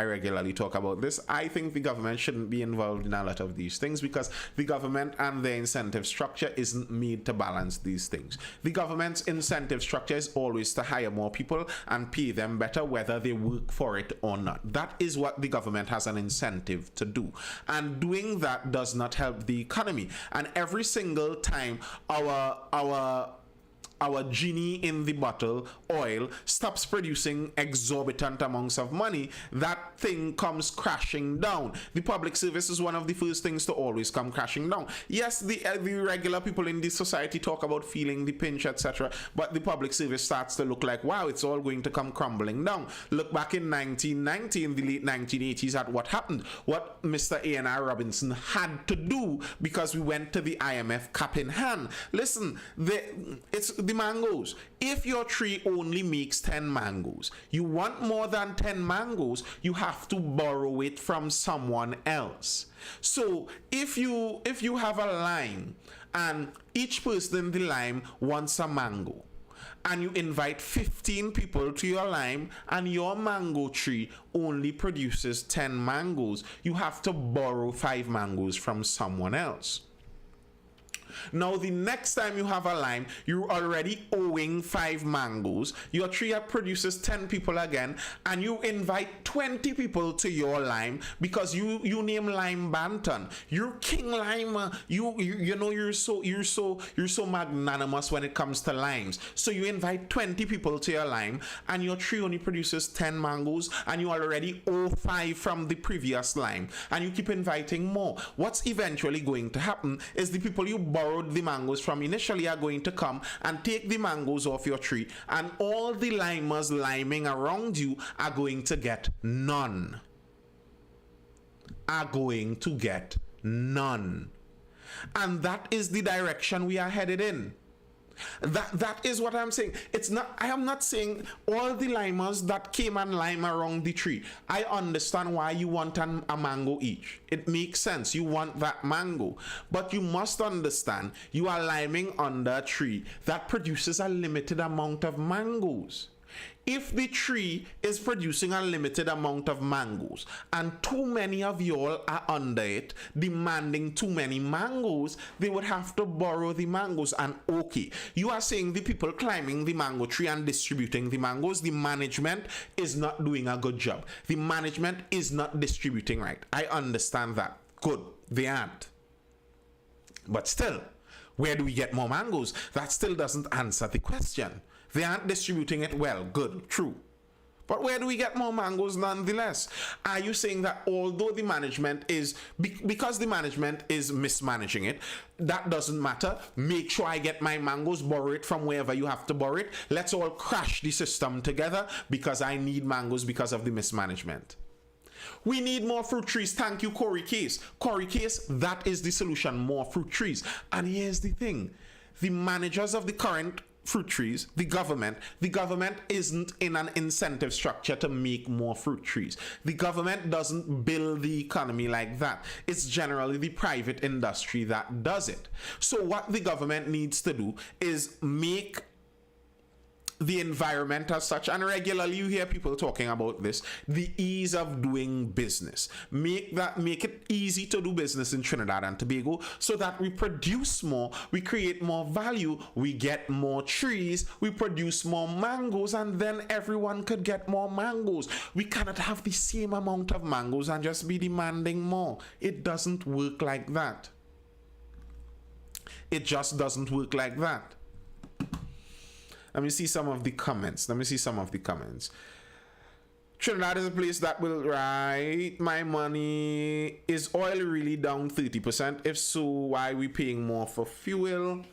S1: regularly talk about this. I think the government shouldn't be involved in a lot of these things because the government and their incentive structure isn't made to balance these things. The government's incentive structure is always to hire more people and pay them better, whether they work for it or not. That is what the government has an incentive to do. And doing that does not help the economy. And every single time our our genie in the bottle, oil, stops producing exorbitant amounts of money, that thing comes crashing down. The public service is one of the first things to always come crashing down. Yes, the regular people in this society talk about feeling the pinch, etc., but the public service starts to look like, wow, it's all going to come crumbling down. Look back in 1990, in the late 1980s, at what happened, what Mr. A&R Robinson had to do, because we went to the IMF cap in hand. Listen, it's the mangoes. If your tree only makes 10 mangoes, you want more than 10 mangoes, you have to borrow it from someone else. So if you have a lime and each person in the lime wants a mango, and you invite 15 people to your lime and your mango tree only produces 10 mangoes, you have to borrow 5 mangoes from someone else. Now, the next time you have a lime, you're already owing 5 mangoes. Your tree produces 10 people again, and you invite 20 people to your lime because you name Lime Banton. You're King Lime. You're so magnanimous when it comes to limes. So you invite 20 people to your lime, and your tree only produces 10 mangoes, and you already owe 5 from the previous lime, and you keep inviting more. What's eventually going to happen is the people you borrowed the mangoes from initially are going to come and take the mangoes off your tree, and all the limers liming around you are going to get none. And that is the direction we are headed in. That is what I'm saying. I am not saying all the limers that came and lime around the tree. I understand why you want a mango each. It makes sense. You want that mango. But you must understand, you are liming under a tree that produces a limited amount of mangoes. If the tree is producing a limited amount of mangoes and too many of y'all are under it demanding too many mangoes, they would have to borrow the mangoes. And okay, you are saying the people climbing the mango tree and distributing the mangoes, the management is not doing a good job. The management is not distributing right. I understand that. Good, they aren't. But still, where do we get more mangoes? That still doesn't answer the question. They aren't distributing it well. Good, true. But where do we get more mangoes nonetheless? Are you saying that although the management is, because the management is mismanaging it, that doesn't matter? Make sure I get my mangoes, borrow it from wherever you have to borrow it. Let's all crash the system together because I need mangoes because of the mismanagement. We need more fruit trees. Thank you, Corey Case. Corey Case, that is the solution, more fruit trees. And here's the thing. The managers of the current fruit trees, the government isn't in an incentive structure to make more fruit trees. The government doesn't build the economy like that. It's generally the private industry that does it. So what the government needs to do is make the environment as such, and regularly you hear people talking about this, the ease of doing business. Make it easy to do business in Trinidad and Tobago so that we produce more, we create more value, we get more trees, we produce more mangoes, and then everyone could get more mangoes. We cannot have the same amount of mangoes and just be demanding more. It doesn't work like that. It just doesn't work like that. Let me see some of the comments. Trinidad is a place that will write my money. Is oil really down 30%? If so, why are we paying more for fuel?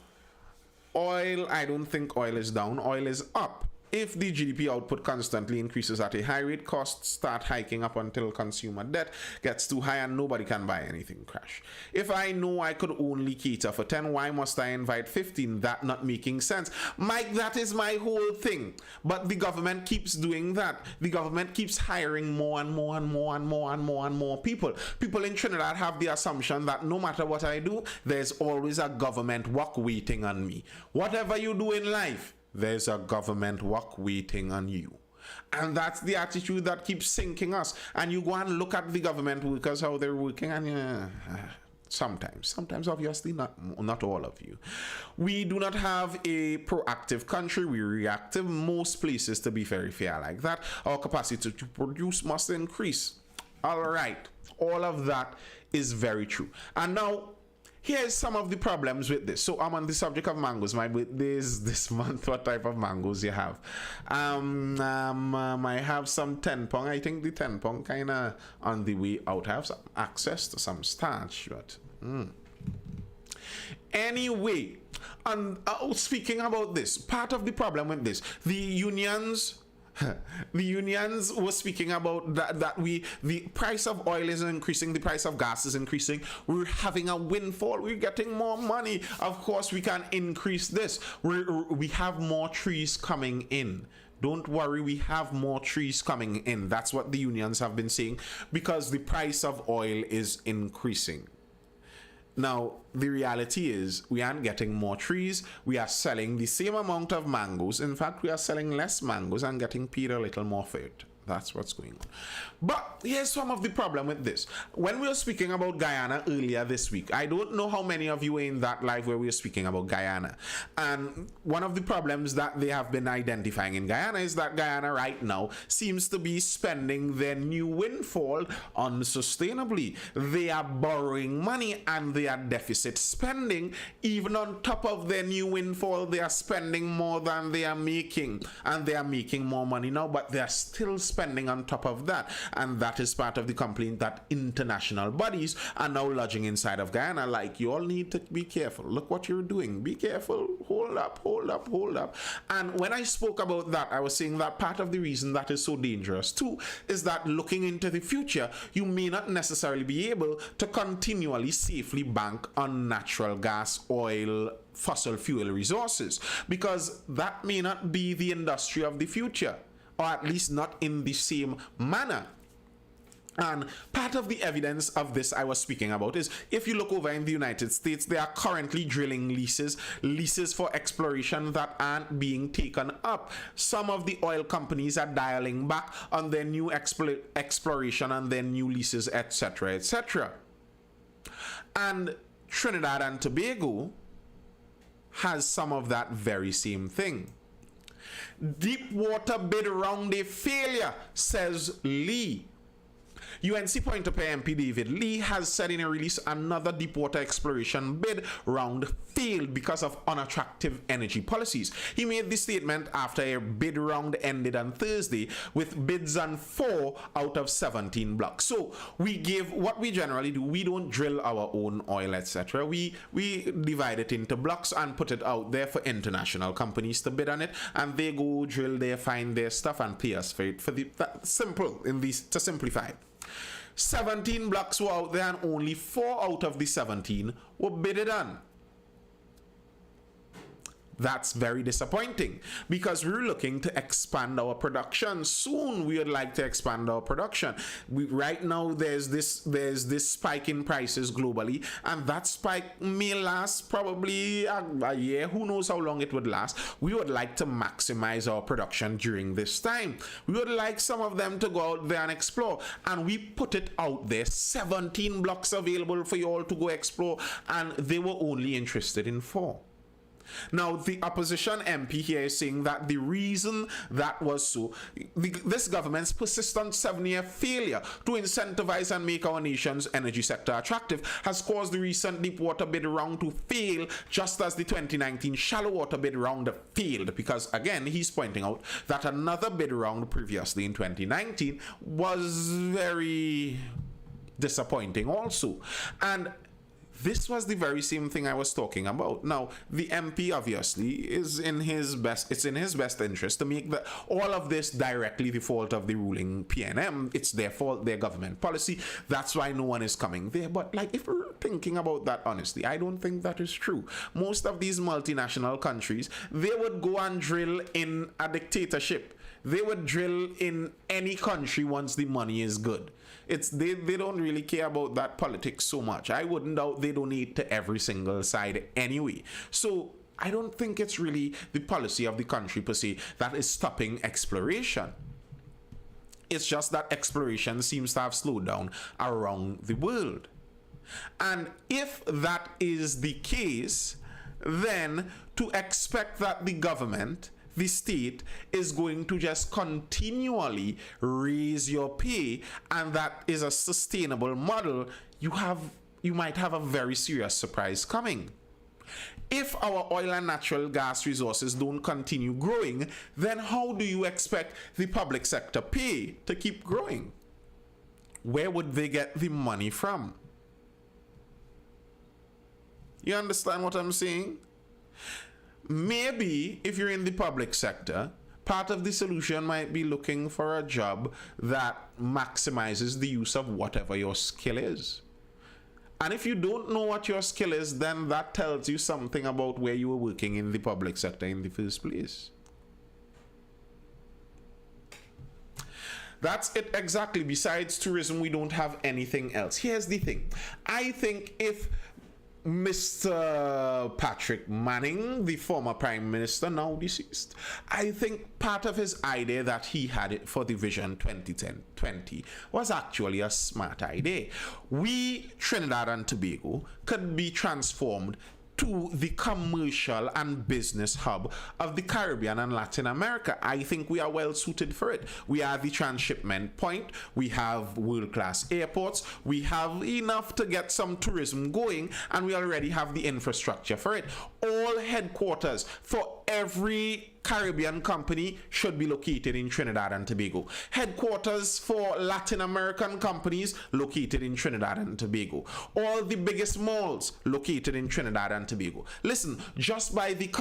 S1: Oil, I don't think oil is down. Oil is up. If the GDP output constantly increases at a high rate, costs start hiking up until consumer debt gets too high and nobody can buy anything, crash. If I know I could only cater for 10, why must I invite 15? That not making sense. Mike, that is my whole thing. But the government keeps doing that. The government keeps hiring more and more and more and more and more and more people. People in Trinidad have the assumption that no matter what I do, there's always a government work waiting on me. Whatever you do in life, there's a government work waiting on you. And that's the attitude that keeps sinking us. And you go and look at the government workers, how they're working, and sometimes obviously not all of you. We do not have a proactive country. We're reactive. Most places, to be very fair, like that. Our capacity to produce must increase. All right. All of that is very true. And now, here's some of the problems with this. So I'm on the subject of mangoes. My birthday is this month. What type of mangoes you have? I have some 10 pong. I think the 10 pong kind of on the way out. I have some access to some starch, but anyway, speaking about this, part of the problem with this, the unions were speaking about that the price of oil is increasing, the price of gas is increasing, we're having a windfall, we're getting more money, of course we can increase this, we have more trees coming in. Don't worry, we have more trees coming in. That's what the unions have been saying, because the price of oil is increasing. Now, the reality is we aren't getting more trees. We are selling the same amount of mangoes. In fact, we are selling less mangoes and getting paid a little more for it. That's what's going on. But here's some of the problem with this. When we were speaking about Guyana earlier this week, I don't know how many of you were in that live where we were speaking about Guyana. And one of the problems that they have been identifying in Guyana is that Guyana right now seems to be spending their new windfall unsustainably. They are borrowing money and they are deficit spending. Even on top of their new windfall, they are spending more than they are making. And they are making more money now, but they are still spending on top of that, and that is part of the complaint that international bodies are now lodging inside of Guyana, like, you all need to be careful, look what you're doing, be careful, hold up. And when I spoke about that, I was saying that part of the reason that is so dangerous too is that looking into the future, you may not necessarily be able to continually safely bank on natural gas, oil, fossil fuel resources, because that may not be the industry of the future, or at least not in the same manner. And part of the evidence of this I was speaking about is, if you look over in the United States, they are currently drilling leases for exploration that aren't being taken up. Some of the oil companies are dialing back on their new exploration and their new leases, etc., etc. And Trinidad and Tobago has some of that very same thing. Deep water bid round a failure, says Lee. UNC Point-a-Pay MP David Lee has said in a release another deepwater exploration bid round failed because of unattractive energy policies. He made this statement after a bid round ended on Thursday with bids on 4 out of 17 blocks. So we give what we generally do. We don't drill our own oil, etc. We divide it into blocks and put it out there for international companies to bid on it, and they go drill there, find their stuff, and pay us for it. To simplify it. 17 blocks were out there and only 4 out of the 17 were bidded on. That's very disappointing, because we're looking to expand our production. Soon we would like to expand our production. Right now there's this spike in prices globally, and that spike may last probably a year. Who knows how long it would last. We would like to maximize our production during this time. We would like some of them to go out there and explore, and we put it out there, 17 blocks available for you all to go explore, and they were only interested in 4. Now, the opposition MP here is saying that the reason that was so, this government's persistent 7-year failure to incentivize and make our nation's energy sector attractive has caused the recent deep water bid round to fail, just as the 2019 shallow water bid round failed, because again, he's pointing out that another bid round previously in 2019 was very disappointing also. And this was the very same thing I was talking about. Now, the MP obviously is in his best interest to make all of this directly the fault of the ruling PNM. It's their fault, their government policy. That's why no one is coming there. But like, if we're thinking about that honestly, I don't think that is true. Most of these multinational countries, they would go and drill in a dictatorship. They would drill in any country once the money is good. They don't really care about that politics so much. I wouldn't doubt they donate to every single side anyway. So I don't think it's really the policy of the country per se that is stopping exploration. It's just that exploration seems to have slowed down around the world. And if that is the case, then to expect that the government, the state, is going to just continually raise your pay and that is a sustainable model, you have you might have a very serious surprise coming. If our oil and natural gas resources don't continue growing, then how do you expect the public sector pay to keep growing? Where would they get the money from? You understand what I'm saying? Maybe if you're in the public sector, part of the solution might be looking for a job that maximizes the use of whatever your skill is. And if you don't know what your skill is, then that tells you something about where you were working in the public sector in the first place. That's it exactly. Besides tourism, we don't have anything else. Here's the thing. I think if Mr. Patrick Manning, the former Prime Minister, now deceased, I think part of his idea that he had it for the Vision 2020 was actually a smart idea. We, Trinidad and Tobago, could be transformed to the commercial and business hub of the Caribbean and Latin America. I think we are well suited for it. We are the transshipment point. We have world-class airports. We have enough to get some tourism going, and we already have the infrastructure for it. All headquarters for every Caribbean company should be located in Trinidad and Tobago. Headquarters for Latin American companies located in Trinidad and Tobago. All the biggest malls located in Trinidad and Tobago. Listen, just by being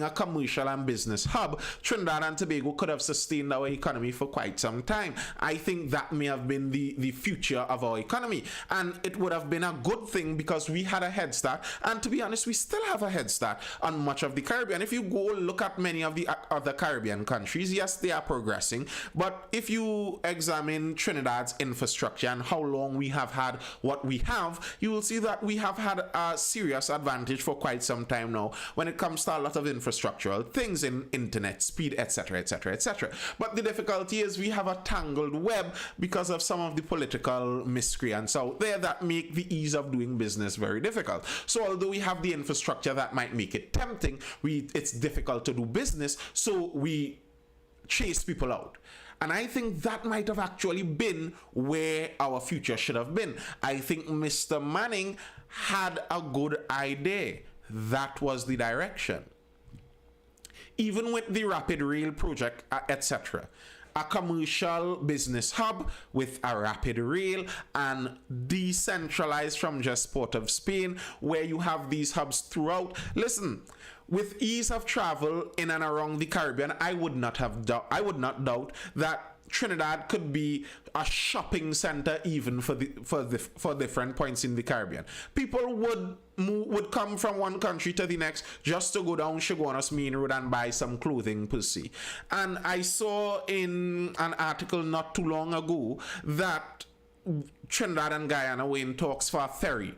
S1: a commercial and business hub, Trinidad and Tobago could have sustained our economy for quite some time. I think that may have been the future of our economy, and it would have been a good thing because we had a head start, and to be honest, we still have a head start on much of the Caribbean. If you go look at many of the other Caribbean countries, yes, they are progressing, but if you examine Trinidad's infrastructure and how long we have had what we have, you will see that we have had a serious advantage for quite some time now when it comes to a lot of infrastructural things in internet speed, etc., etc., etc. But the difficulty is we have a tangled web because of some of the political miscreants out there that make the ease of doing business very difficult. So although we have the infrastructure that might make it tempting, it's difficult to do business, so we chase people out. And I think that might have actually been where our future should have been. I think Mr. Manning had a good idea. That was the direction. Even with the rapid rail project, etc., a commercial business hub with a rapid rail and decentralized from just Port of Spain, where you have these hubs throughout. Listen, with ease of travel in and around the Caribbean, I would not doubt that Trinidad could be a shopping center even for different points in the Caribbean. People would come from one country to the next just to go down Shogunas Main Road and buy some clothing per se. And I saw in an article not too long ago that Trinidad and Guyana were in talks for a ferry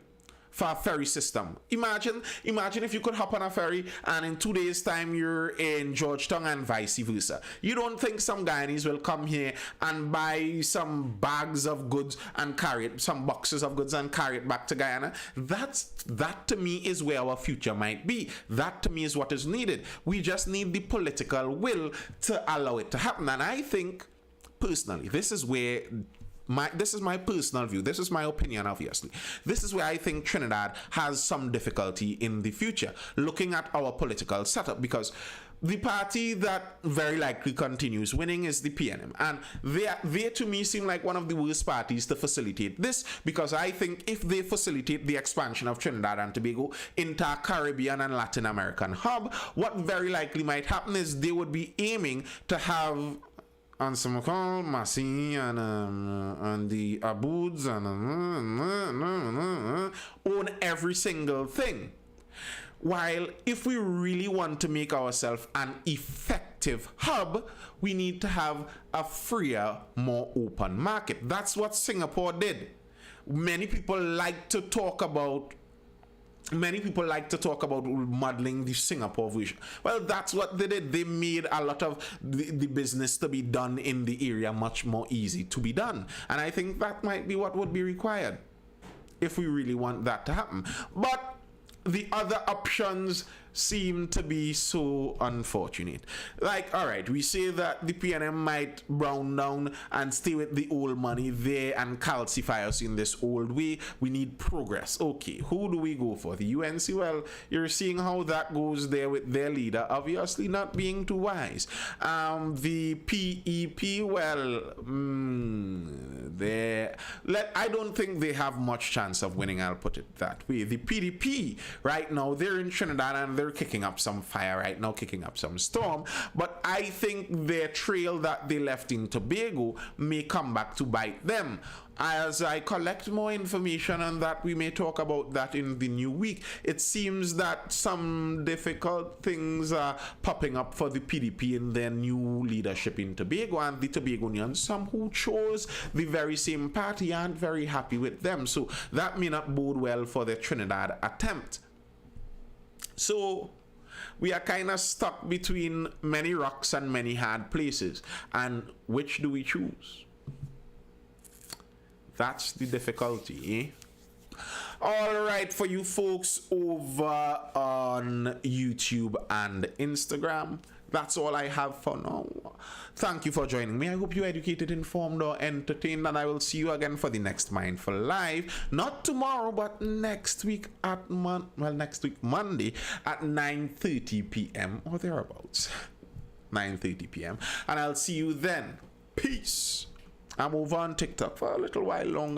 S1: system. Imagine if you could hop on a ferry and in 2 days time you're in Georgetown and vice versa. You don't think some Guyanese will come here and buy some bags of goods and carry it, some boxes of goods and carry it back to Guyana? That to me is where our future might be. That to me is what is needed. We just need the political will to allow it to happen. And I think personally, this is my personal view. This is my opinion, obviously. This is where I think Trinidad has some difficulty in the future, looking at our political setup, because the party that very likely continues winning is the PNM. And they to me seem like one of the worst parties to facilitate this, because I think if they facilitate the expansion of Trinidad and Tobago into a Caribbean and Latin American hub, what very likely might happen is they would be aiming to have and some call Massy and the Aboods and own every single thing. While if we really want to make ourselves an effective hub, we need to have a freer, more open market. That's what Singapore did. Many people like to talk about modeling the Singapore vision. Well, that's what they did. They made a lot of the business to be done in the area much more easy to be done. And I think that might be what would be required if we really want that to happen. But the other options seem to be so unfortunate. Like, all right, we say that the PNM might brown down and stay with the old money there and calcify us in this old way. We need progress. Okay, who do we go for? The UNC? Well, you're seeing how that goes there with their leader obviously not being too wise. The PEP, well, I don't think they have much chance of winning, I'll put it that way. The PDP, right now, they're in Trinidad and they're kicking up some fire right now, kicking up some storm, but I think their trail that they left in Tobago may come back to bite them. As I collect more information on that, we may talk about that in the new week. It seems that some difficult things are popping up for the PDP in their new leadership in Tobago, and the Tobagonians, some who chose the very same party, aren't very happy with them. So that may not bode well for the Trinidad attempt. So we are kind of stuck between many rocks and many hard places. And which do we choose? That's the difficulty, eh? All right, for you folks over on YouTube and Instagram, that's all I have for now. Thank you for joining me. I hope you're educated, informed, or entertained, and I will see you again for the next Mindful Live. Not tomorrow, but next week at Monday at 9:30 p.m. or thereabouts. 9:30 p.m. And I'll see you then. Peace. I'm over on TikTok for a little while longer.